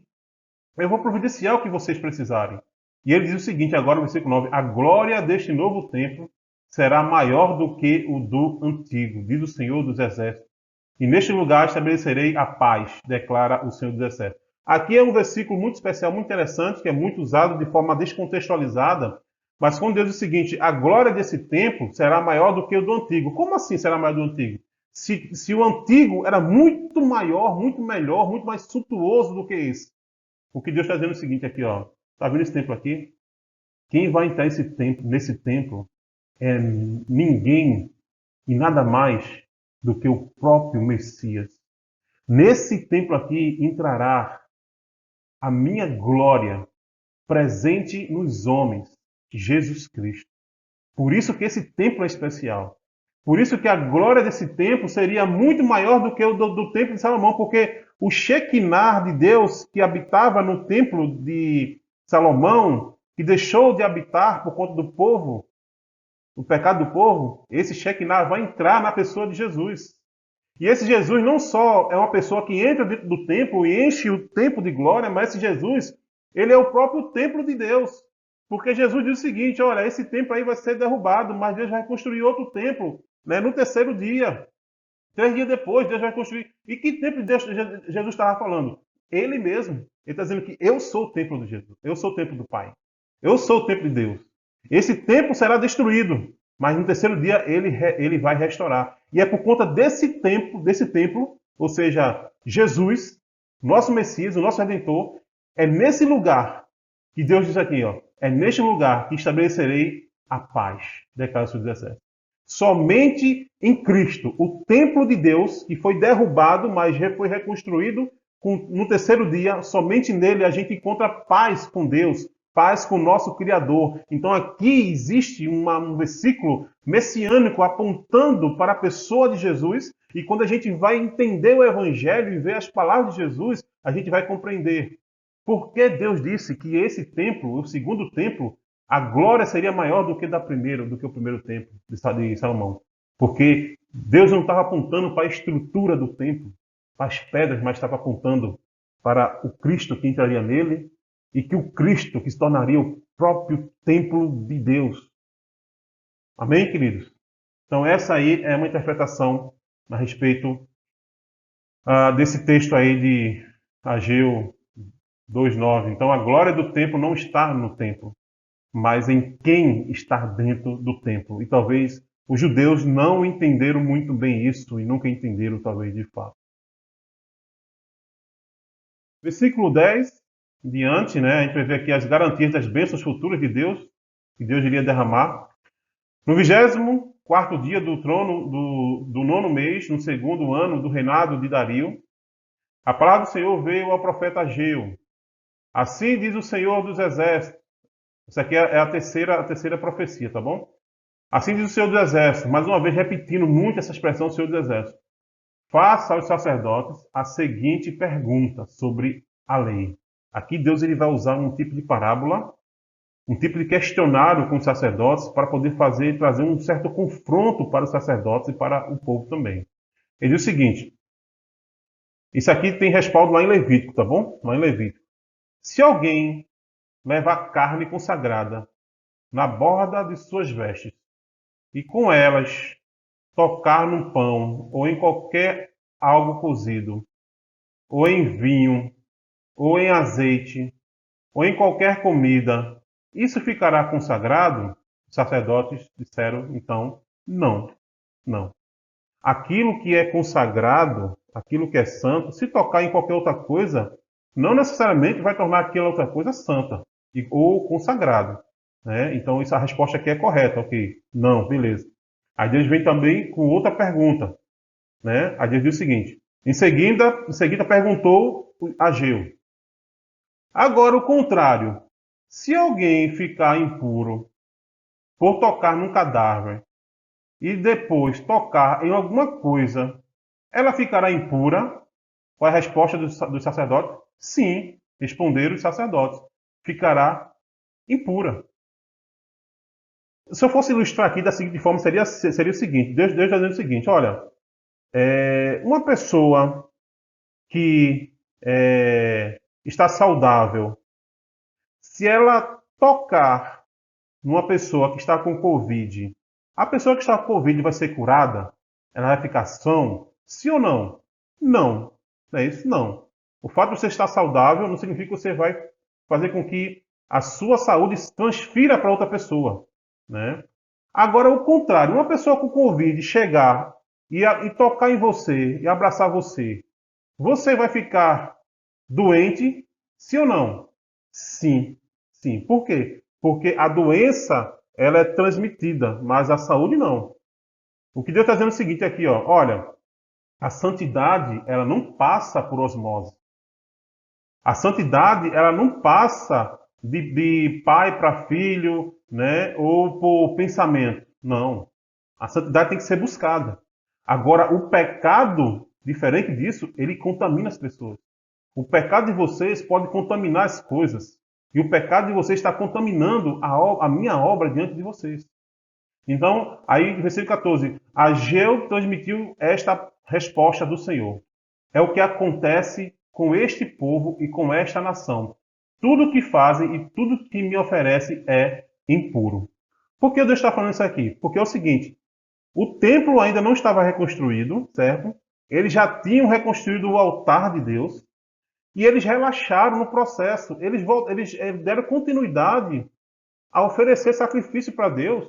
Eu vou providenciar o que vocês precisarem. E ele diz o seguinte, agora no versículo 9: a glória deste novo templo será maior do que o do antigo, diz o Senhor dos Exércitos. E neste lugar estabelecerei a paz, declara o Senhor dos Exércitos. Aqui é um versículo muito especial, muito interessante, que é muito usado de forma descontextualizada, mas quando Deus diz o seguinte: a glória desse templo será maior do que o do antigo. Como assim será maior do antigo? Se o antigo era muito maior, muito melhor, muito mais suntuoso do que esse. O que Deus está dizendo é o seguinte aqui, ó. Está vendo esse templo aqui? Quem vai entrar nesse templo é ninguém e nada mais do que o próprio Messias. Nesse templo aqui entrará a minha glória presente nos homens, Jesus Cristo. Por isso que esse templo é especial. Por isso que a glória desse templo seria muito maior do que o do templo de Salomão, porque o Shekinah de Deus que habitava no templo de Salomão, que deixou de habitar por conta do povo, o pecado do povo, esse Shekinah vai entrar na pessoa de Jesus. E esse Jesus não só é uma pessoa que entra dentro do templo e enche o templo de glória, mas esse Jesus, ele é o próprio templo de Deus. Porque Jesus diz o seguinte: olha, esse templo aí vai ser derrubado, mas Deus vai construir outro templo, né, no terceiro dia. 3 dias depois, Deus vai construir. E que templo Jesus estava falando? Ele mesmo. Ele está dizendo que eu sou o templo de Jesus. Eu sou o templo do Pai. Eu sou o templo de Deus. Esse templo será destruído, mas no terceiro dia ele vai restaurar. E é por conta desse templo, ou seja, Jesus, nosso Messias, o nosso Redentor, é nesse lugar que Deus diz aqui, ó, é neste lugar que estabelecerei a paz, declara o Senhor dos Exércitos. Somente em Cristo, o templo de Deus, que foi derrubado, mas foi reconstruído no terceiro dia, somente nele a gente encontra paz com Deus, paz com o nosso Criador. Então aqui existe um versículo messiânico apontando para a pessoa de Jesus, e quando a gente vai entender o Evangelho e ver as palavras de Jesus, a gente vai compreender por que Deus disse que esse templo, o segundo templo, a glória seria maior do que o primeiro templo de Salomão. Porque Deus não estava apontando para a estrutura do templo, para as pedras, mas estava apontando para o Cristo que entraria nele e que o Cristo que se tornaria o próprio templo de Deus. Amém, queridos? Então essa aí é uma interpretação a respeito desse texto aí de Ageu 2:9. Então a glória do templo não está no templo, mas em quem está dentro do templo. E talvez os judeus não entenderam muito bem isso e nunca entenderam, talvez, de fato. Versículo 10 em diante, né, a gente vai ver aqui as garantias das bênçãos futuras de Deus, que Deus iria derramar. No 24º dia do trono do nono mês, no segundo ano do reinado de Dario, a palavra do Senhor veio ao profeta Ageu. Assim diz o Senhor dos Exércitos. Isso aqui é a terceira profecia, tá bom? Assim diz o Senhor dos Exércitos, mais uma vez repetindo muito essa expressão do Senhor dos Exércitos. Faça aos sacerdotes a seguinte pergunta sobre a lei. Aqui Deus ele vai usar um tipo de parábola, um tipo de questionário com os sacerdotes para poder trazer um certo confronto para os sacerdotes e para o povo também. Ele diz o seguinte, isso aqui tem respaldo lá em Levítico, tá bom? Lá em Levítico. Se alguém levar carne consagrada na borda de suas vestes e com elas tocar num pão, ou em qualquer algo cozido, ou em vinho, ou em azeite, ou em qualquer comida, isso ficará consagrado? Os sacerdotes disseram, então, não, não. Aquilo que é consagrado, aquilo que é santo, se tocar em qualquer outra coisa, não necessariamente vai tornar aquela outra coisa santa ou consagrado, né? Então, a resposta aqui é correta, ok? Não, beleza. Aí Deus vem também com outra pergunta, né? Aí Deus diz o seguinte: em seguida perguntou a Ageu. Agora o contrário. Se alguém ficar impuro por tocar num cadáver e depois tocar em alguma coisa, ela ficará impura? Qual é a resposta dos sacerdotes? Sim, responderam os sacerdotes. Ficará impura. Se eu fosse ilustrar aqui da seguinte forma, seria o seguinte: Deus está dizendo o seguinte: olha, uma pessoa que está saudável, se ela tocar numa pessoa que está com Covid, a pessoa que está com Covid vai ser curada? Ela vai ficar sã? Sim ou não? Não. Não é isso? Não. O fato de você estar saudável não significa que você vai fazer com que a sua saúde se transfira para outra pessoa, né? Agora, o contrário, uma pessoa com Covid chegar e tocar em você e abraçar você, você vai ficar doente? Sim ou não? Sim, sim. Por quê? Porque a doença ela é transmitida, mas a saúde não. O que Deus está dizendo é o seguinte aqui, ó, olha, a santidade ela não passa por osmose. A santidade ela não passa de pai para filho, né, ou por pensamento. Não. A santidade tem que ser buscada. Agora, o pecado, diferente disso, ele contamina as pessoas. O pecado de vocês pode contaminar as coisas. E o pecado de vocês está contaminando a minha obra diante de vocês. Então, aí, versículo 14. Ageu transmitiu esta resposta do Senhor. É o que acontece com este povo e com esta nação. Tudo que fazem e tudo que me oferecem é impuro. Por que Deus está falando isso aqui? Porque é o seguinte, o templo ainda não estava reconstruído, certo? Eles já tinham reconstruído o altar de Deus e eles relaxaram no processo. Eles deram continuidade a oferecer sacrifício para Deus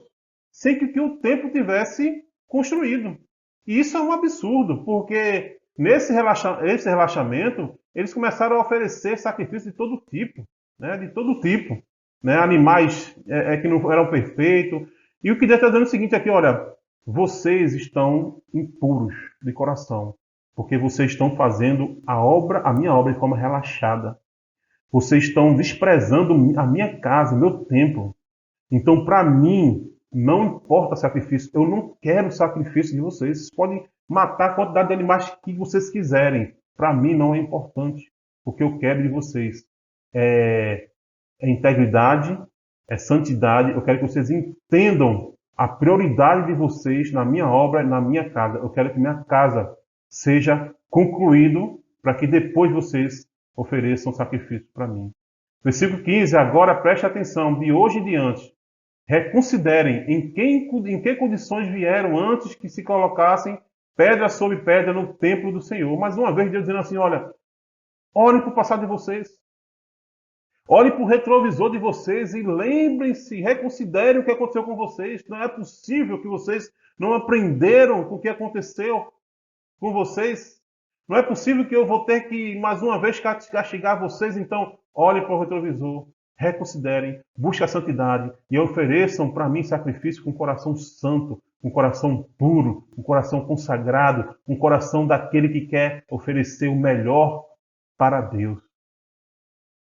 sem que o templo tivesse construído. E isso é um absurdo, porque esse relaxamento, eles começaram a oferecer sacrifícios de todo tipo, né? De todo tipo, né? Animais que não eram perfeitos. E o que Deus está dizendo é o seguinte aqui, olha, vocês estão impuros de coração, porque vocês estão fazendo a minha obra de forma relaxada. Vocês estão desprezando a minha casa, o meu templo. Então, para mim, não importa sacrifício. Eu não quero sacrifício de vocês. Vocês podem matar a quantidade de animais que vocês quiserem. Para mim, não é importante. O que eu quero de vocês é integridade, é santidade. Eu quero que vocês entendam a prioridade de vocês na minha obra, na minha casa. Eu quero que minha casa seja concluído para que depois vocês ofereçam sacrifício para mim. Versículo 15. Agora preste atenção. De hoje em diante, reconsiderem em que condições vieram antes que se colocassem pedra sobre pedra no templo do Senhor. Mais uma vez, Deus dizendo assim, olha, olhem para o passado de vocês. Olhem para o retrovisor de vocês e lembrem-se, reconsiderem o que aconteceu com vocês. Não é possível que vocês não aprenderam com o que aconteceu com vocês. Não é possível que eu vou ter que, mais uma vez, castigar vocês. Então, olhem para o retrovisor, reconsiderem, busquem a santidade e ofereçam para mim sacrifício com um coração santo, um coração puro, um coração consagrado, um coração daquele que quer oferecer o melhor para Deus.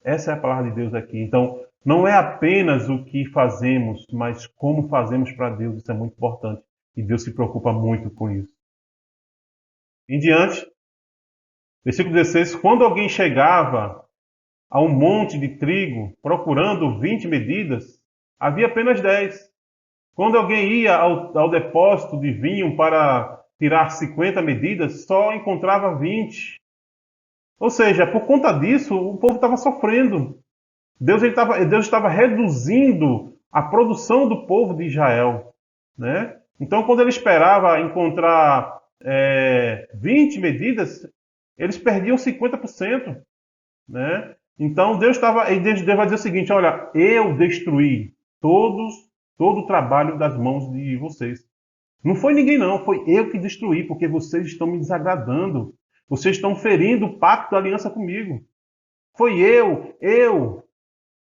Essa é a palavra de Deus aqui. Então, não é apenas o que fazemos, mas como fazemos para Deus. Isso é muito importante. E Deus se preocupa muito com isso. Em diante, versículo 16. Quando alguém chegava a um monte de trigo procurando 20 medidas, havia apenas 10. Quando alguém ia ao depósito de vinho para tirar 50 medidas, só encontrava 20. Ou seja, por conta disso, o povo estava sofrendo. Deus estava reduzindo a produção do povo de Israel, né? Então, quando ele esperava encontrar 20 medidas, eles perdiam 50%, né? Então, Deus vai dizer o seguinte: olha, eu destruí todo o trabalho das mãos de vocês. Não foi ninguém, não, foi eu que destruí, porque vocês estão me desagradando. Vocês estão ferindo o pacto da aliança comigo. Foi eu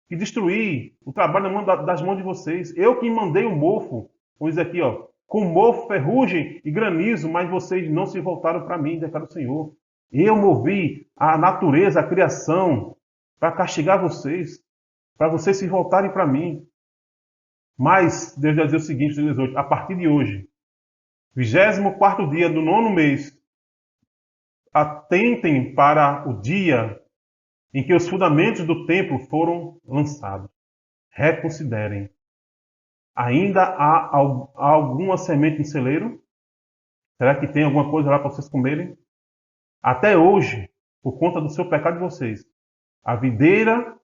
que destruí o trabalho das mãos de vocês. Eu que mandei o mofo, vamos dizer aqui, ó, com mofo, ferrugem e granizo, mas vocês não se voltaram para mim, declara o Senhor. Eu movi a natureza, a criação, para castigar vocês, para vocês se voltarem para mim. Mas Deus vai dizer o seguinte, 18, a partir de hoje, 24º dia do 9º mês, atentem para o dia em que os fundamentos do templo foram lançados. Reconsiderem. Ainda há alguma semente no celeiro? Será que tem alguma coisa lá para vocês comerem? Até hoje, por conta do seu pecado de vocês, a videira,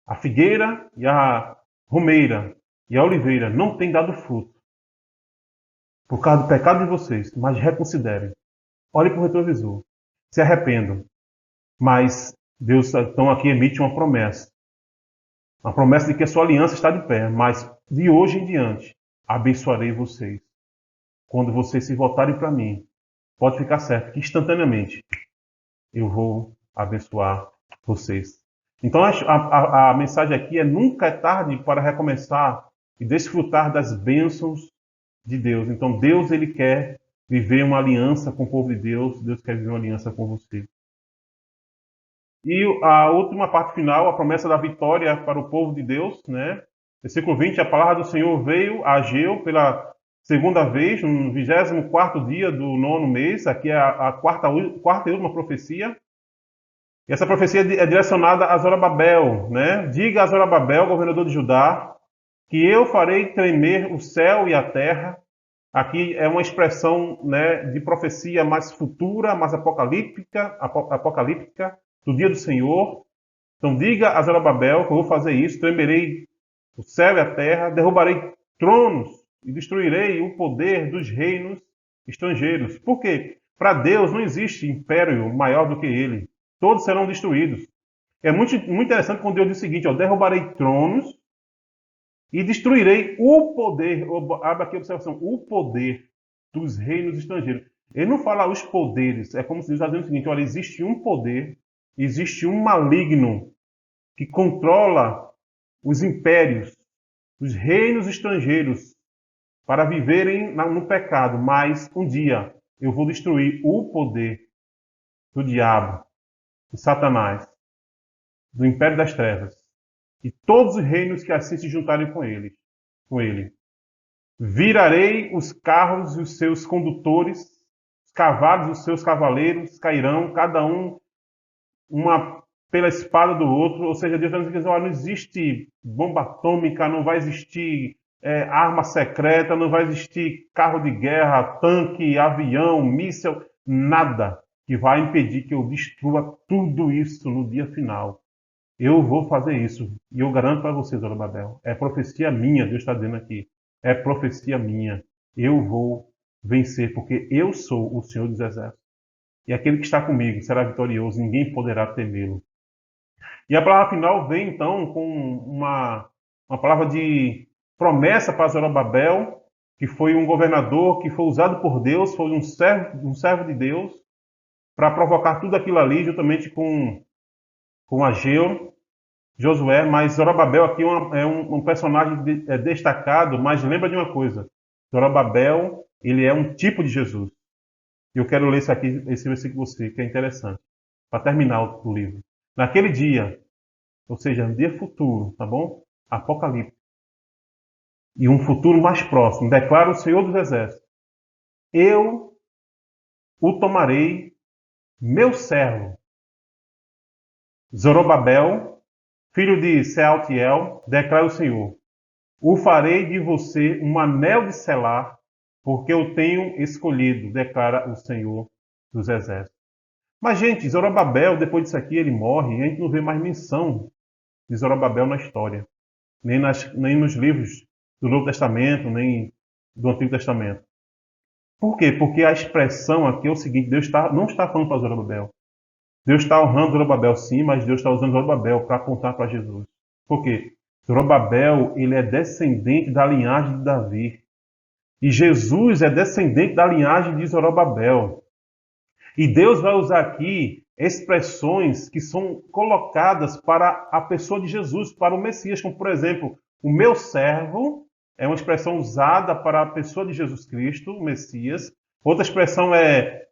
a figueira e a romeira e a oliveira não têm dado fruto. Por causa do pecado de vocês, mas reconsiderem. Olhem para o retrovisor. Se arrependam. Mas Deus então aqui emite uma promessa. Uma promessa de que a sua aliança está de pé, mas de hoje em diante abençoarei vocês. Quando vocês se voltarem para mim, pode ficar certo que instantaneamente eu vou abençoar vocês. Então a mensagem aqui é: nunca é tarde para recomeçar e desfrutar das bênçãos de Deus. Então Deus, ele quer viver uma aliança com o povo de Deus. Deus quer viver uma aliança com você. E a última parte final, a promessa da vitória para o povo de Deus, né? Versículo 20, a palavra do Senhor veio a Ageu pela segunda vez, no 24º dia do 9º mês. Aqui é a quarta e última profecia. E essa profecia é direcionada a Zorobabel, né? Diga a Zorobabel, governador de Judá, que eu farei tremer o céu e a terra. Aqui é uma expressão, né, de profecia mais futura, mais apocalíptica, do dia do Senhor. Então diga a Zorobabel que eu vou fazer isso: tremerei o céu e a terra, derrubarei tronos e destruirei o poder dos reinos estrangeiros. Por quê? Para Deus não existe império maior do que ele. Todos serão destruídos. É muito interessante quando Deus diz o seguinte: ó, derrubarei tronos e destruirei o poder. Abre aqui a observação: o poder dos reinos estrangeiros. Ele não fala os poderes. É como se Deus está dizendo o seguinte: olha, existe um poder, existe um maligno que controla os impérios, os reinos estrangeiros, para viverem no pecado. Mas um dia eu vou destruir o poder do diabo, de Satanás, do império das trevas, e todos os reinos que assim se juntarem com ele. Virarei os carros e os seus condutores, os cavalos e os seus cavaleiros cairão, cada um uma pela espada do outro. Ou seja, Deus está dizendo: olha, não existe bomba atômica, não vai existir arma secreta, não vai existir carro de guerra, tanque, avião, míssil, nada que vai impedir que eu destrua tudo isso no dia final. Eu vou fazer isso. E eu garanto para vocês, Zorobabel, é profecia minha, Deus está dizendo aqui. É profecia minha. Eu vou vencer, porque eu sou o Senhor dos Exércitos. E aquele que está comigo será vitorioso, ninguém poderá temê-lo. E a palavra final vem, então, com uma palavra de promessa para Zorobabel, que foi um governador que foi usado por Deus, foi um servo de Deus, para provocar tudo aquilo ali, juntamente com Ageu, Josué. Mas Zorobabel aqui é um personagem destacado, mas lembra de uma coisa: Zorobabel, ele é um tipo de Jesus. E eu quero ler esse versículo com você, que é interessante, para terminar o livro. Naquele dia, ou seja, no dia futuro, tá bom? Apocalipse. E um futuro mais próximo, declara o Senhor dos Exércitos: eu o tomarei, meu servo, Zorobabel, filho de Sealtiel, declara o Senhor: o farei de você um anel de selar, porque eu tenho escolhido, declara o Senhor dos Exércitos. Mas, gente, Zorobabel, depois disso aqui, ele morre, e a gente não vê mais menção de Zorobabel na história, nem nos livros do Novo Testamento, nem do Antigo Testamento. Por quê? Porque a expressão aqui é o seguinte, não está falando para Zorobabel. Deus está honrando Zorobabel sim, mas Deus está usando Zorobabel para apontar para Jesus. Por quê? Zorobabel, ele é descendente da linhagem de Davi. E Jesus é descendente da linhagem de Zorobabel. E Deus vai usar aqui expressões que são colocadas para a pessoa de Jesus, para o Messias, como por exemplo, o meu servo é uma expressão usada para a pessoa de Jesus Cristo, o Messias. Outra expressão é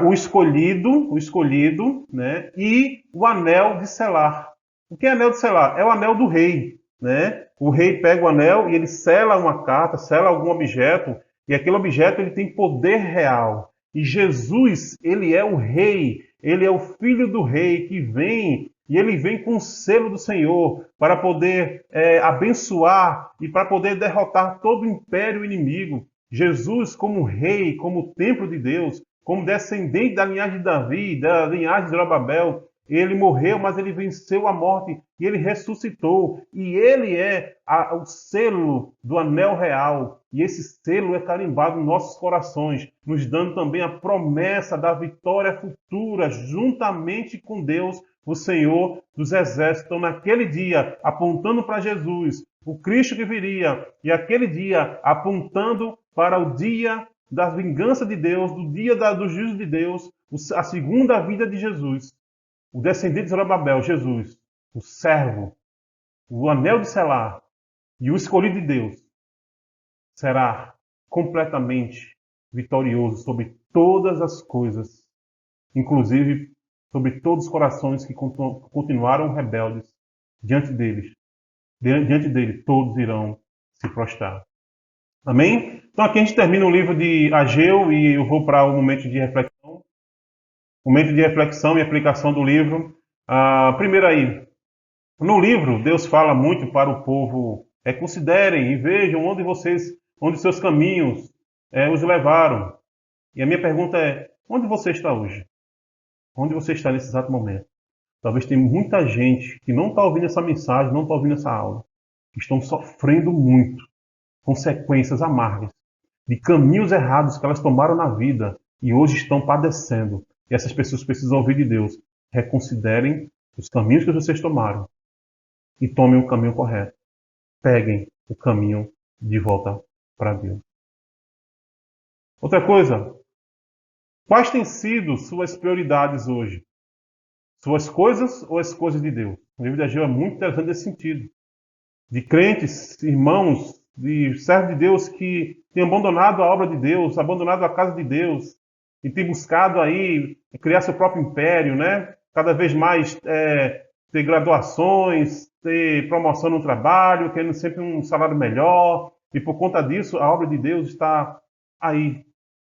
o escolhido, né? E o anel de selar. O que é anel de selar? É o anel do rei, né? O rei pega o anel e ele sela uma carta, sela algum objeto, e aquele objeto ele tem poder real. E Jesus, ele é o rei, ele é o filho do rei que vem, e ele vem com o selo do Senhor para poder abençoar e para poder derrotar todo o império inimigo. Jesus, como rei, como templo de Deus, como descendente da linhagem de Davi, da linhagem de Zorobabel, ele morreu, mas ele venceu a morte e ele ressuscitou. E ele é o selo do anel real. E esse selo é carimbado nos nossos corações, nos dando também a promessa da vitória futura, juntamente com Deus, o Senhor dos Exércitos. Então, naquele dia, apontando para Jesus, o Cristo que viria, e aquele dia apontando para o dia da vingança de Deus, do dia do juízo de Deus, a segunda vinda de Jesus. O descendente de Zorobabel, Jesus, o servo, o anel de selar e o escolhido de Deus, será completamente vitorioso sobre todas as coisas, inclusive sobre todos os corações que continuaram rebeldes diante deles. Diante dele, todos irão se prostrar. Amém? Então aqui a gente termina o livro de Ageu e eu vou para o momento de reflexão. Momento de reflexão e aplicação do livro. Primeiro aí, no livro, Deus fala muito para o povo, considerem e vejam onde seus caminhos os levaram. E a minha pergunta é, onde você está hoje? Onde você está nesse exato momento? Talvez tenha muita gente que não está ouvindo essa mensagem, não está ouvindo essa aula, que estão sofrendo muito, consequências amargas, de caminhos errados que elas tomaram na vida e hoje estão padecendo. E essas pessoas precisam ouvir de Deus. Reconsiderem os caminhos que vocês tomaram e tomem o caminho correto. Peguem o caminho de volta para Deus. Outra coisa, quais têm sido suas prioridades hoje? Suas coisas ou as coisas de Deus? O livro de Ageu é muito interessante nesse sentido. De crentes, irmãos, de servos de Deus que têm abandonado a obra de Deus, abandonado a casa de Deus e têm buscado aí criar seu próprio império, né? Cada vez mais ter graduações, ter promoção no trabalho, querendo sempre um salário melhor. E por conta disso, a obra de Deus está aí,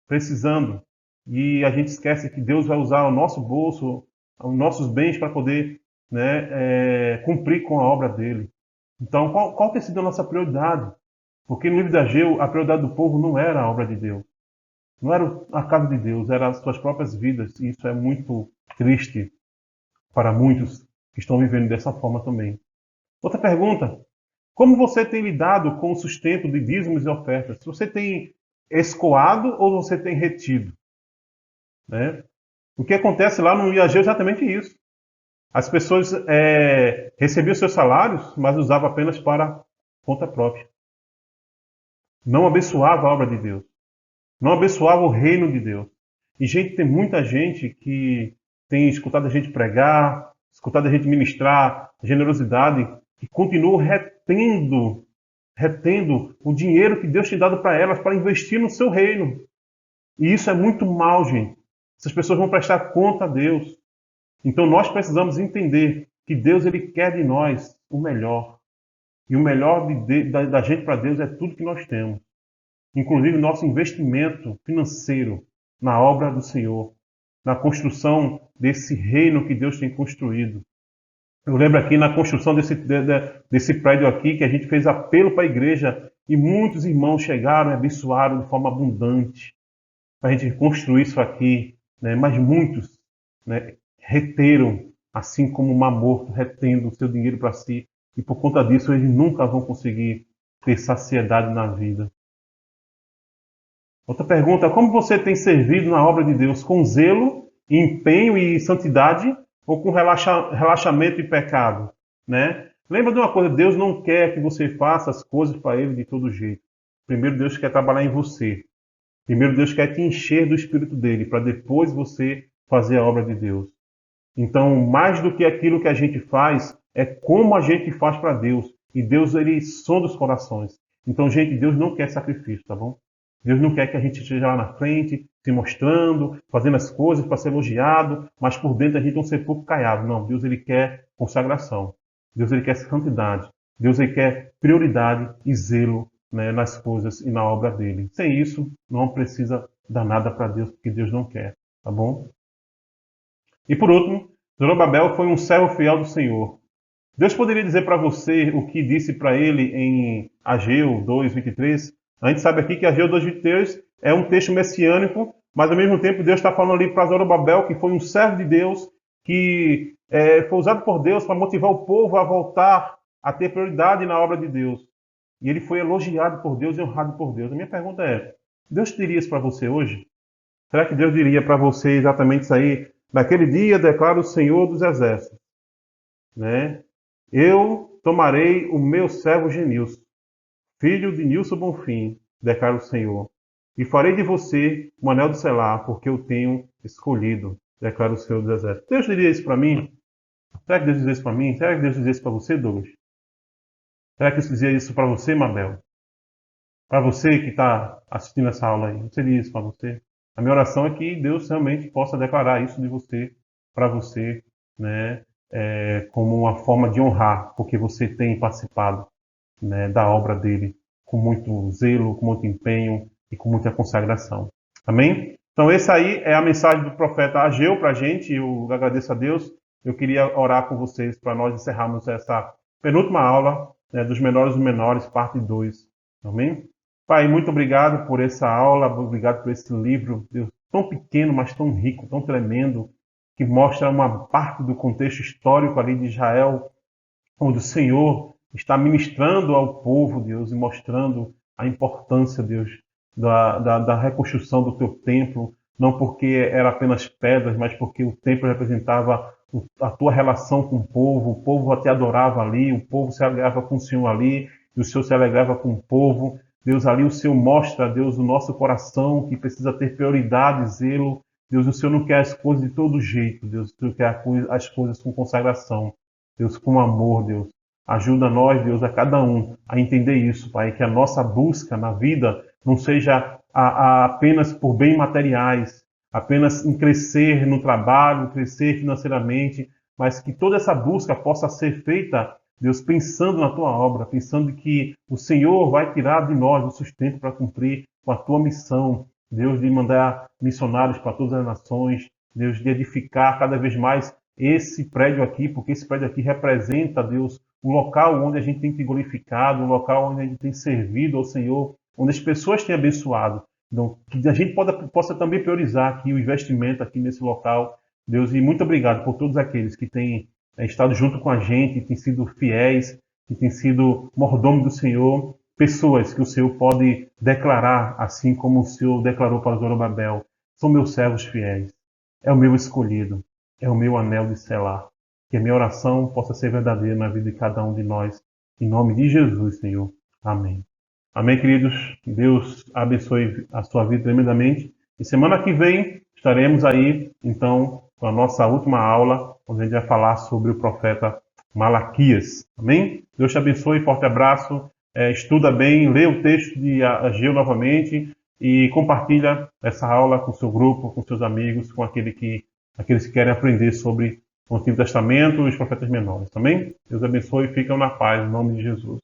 precisando. E a gente esquece que Deus vai usar o nosso bolso, os nossos bens para poder cumprir com a obra dele. Então, qual tem sido a nossa prioridade? Porque no livro de Ageu, a prioridade do povo não era a obra de Deus. Não era a casa de Deus, era as suas próprias vidas. E isso é muito triste para muitos que estão vivendo dessa forma também. Outra pergunta. Como você tem lidado com o sustento de dízimos e ofertas? Você tem escoado ou você tem retido? Né? O que acontece lá no Ageu é exatamente isso. As pessoas recebiam seus salários, mas usavam apenas para conta própria. Não abençoava a obra de Deus. Não abençoava o reino de Deus. E tem muita gente que tem escutado a gente pregar, escutado a gente ministrar generosidade, e continua retendo o dinheiro que Deus tem dado para elas para investir no seu reino. E isso é muito mal, gente. Essas pessoas vão prestar conta a Deus. Então nós precisamos entender que Deus ele quer de nós o melhor. E o melhor da gente para Deus é tudo que nós temos. Inclusive nosso investimento financeiro na obra do Senhor, na construção desse reino que Deus tem construído. Eu lembro aqui na construção desse prédio aqui que a gente fez apelo para a igreja e muitos irmãos chegaram e abençoaram de forma abundante para a gente construir isso aqui, né? Mas muitos, né, reteram, assim como o mar morto retendo o seu dinheiro para si, e por conta disso eles nunca vão conseguir ter saciedade na vida. Outra pergunta: como você tem servido na obra de Deus? Com zelo, empenho e santidade, ou com relaxamento e pecado? Né? Lembra de uma coisa: Deus não quer que você faça as coisas para Ele de todo jeito. Primeiro, Deus quer trabalhar em você. Primeiro, Deus quer te encher do Espírito dele, para depois você fazer a obra de Deus. Então, mais do que aquilo que a gente faz, é como a gente faz para Deus. E Deus, ele sonda os corações. Então, gente, Deus não quer sacrifício, tá bom? Deus não quer que a gente esteja lá na frente, se mostrando, fazendo as coisas para ser elogiado, mas por dentro a gente não ser pouco caiado. Não, Deus, ele quer consagração. Deus, ele quer santidade. Deus, ele quer prioridade e zelo, né, nas coisas e na obra dele. Sem isso, não precisa dar nada para Deus, porque Deus não quer, tá bom? E por último, Zorobabel foi um servo fiel do Senhor. Deus poderia dizer para você o que disse para ele em Ageu 2:23. A gente sabe aqui que Ageu 2:23 é um texto messiânico, mas ao mesmo tempo Deus está falando ali para Zorobabel, que foi um servo de Deus, que foi usado por Deus para motivar o povo a voltar a ter prioridade na obra de Deus. E ele foi elogiado por Deus e honrado por Deus. A minha pergunta é: Deus diria isso para você hoje? Será que Deus diria para você exatamente isso aí? Naquele dia declara o Senhor dos Exércitos, né? Eu tomarei o meu servo Genilson, filho de Nilson Bonfim, declara o Senhor, e farei de você um anel de selar, porque eu tenho escolhido, declara o Senhor dos Exércitos. Deus diria isso para mim? Será que Deus dizia isso para mim? Será que Deus dizia isso para você, Douglas? Será que Deus dizia isso para você, Mabel? Para você que está assistindo essa aula aí, você diria isso para você? A minha oração é que Deus realmente possa declarar isso de você, para você, né, como uma forma de honrar, porque você tem participado, né, da obra dele com muito zelo, com muito empenho e com muita consagração. Amém? Então, essa aí é a mensagem do profeta Ageu para a gente. Eu agradeço a Deus. Eu queria orar com vocês para nós encerrarmos essa penúltima aula, né, dos menores dos menores, parte 2. Amém? Pai, muito obrigado por essa aula, obrigado por esse livro, Deus, tão pequeno, mas tão rico, tão tremendo, que mostra uma parte do contexto histórico ali de Israel, onde o Senhor está ministrando ao povo, Deus, e mostrando a importância, Deus, da reconstrução do teu templo, não porque era apenas pedras, mas porque o templo representava a tua relação com o povo te adorava ali, o povo se alegrava com o Senhor ali, e o Senhor se alegrava com o povo. Deus, ali o Senhor mostra, Deus, o nosso coração que precisa ter prioridade, zelo. Deus, o Senhor não quer as coisas de todo jeito, Deus, o Senhor quer as coisas com consagração, Deus, com amor, Deus. Ajuda nós, Deus, a cada um a entender isso, Pai, que a nossa busca na vida não seja apenas por bens materiais, apenas em crescer no trabalho, crescer financeiramente, mas que toda essa busca possa ser feita, Deus, pensando na tua obra, pensando que o Senhor vai tirar de nós o sustento para cumprir com a tua missão, Deus, de mandar missionários para todas as nações, Deus, de edificar cada vez mais esse prédio aqui, porque esse prédio aqui representa, Deus, um local onde a gente tem te glorificado, um local onde a gente tem servido ao Senhor, onde as pessoas têm abençoado. Então, que a gente possa também priorizar aqui o investimento aqui nesse local, Deus, e muito obrigado por todos aqueles que têm estado junto com a gente, têm sido fiéis, que têm sido mordomos do Senhor, pessoas que o Senhor pode declarar, assim como o Senhor declarou para Zorobabel: são meus servos fiéis, é o meu escolhido, é o meu anel de selar. Que a minha oração possa ser verdadeira na vida de cada um de nós. Em nome de Jesus, Senhor. Amém. Amém, queridos. Deus abençoe a sua vida tremendamente. E semana que vem estaremos aí, então, com a nossa última aula, onde a gente vai falar sobre o profeta Malaquias. Amém? Deus te abençoe, forte abraço. Estuda bem, lê o texto de Ageu novamente e compartilha essa aula com o seu grupo, com seus amigos, com aqueles que querem aprender sobre o Antigo Testamento e os profetas menores. Amém? Deus abençoe e ficam na paz, em nome de Jesus.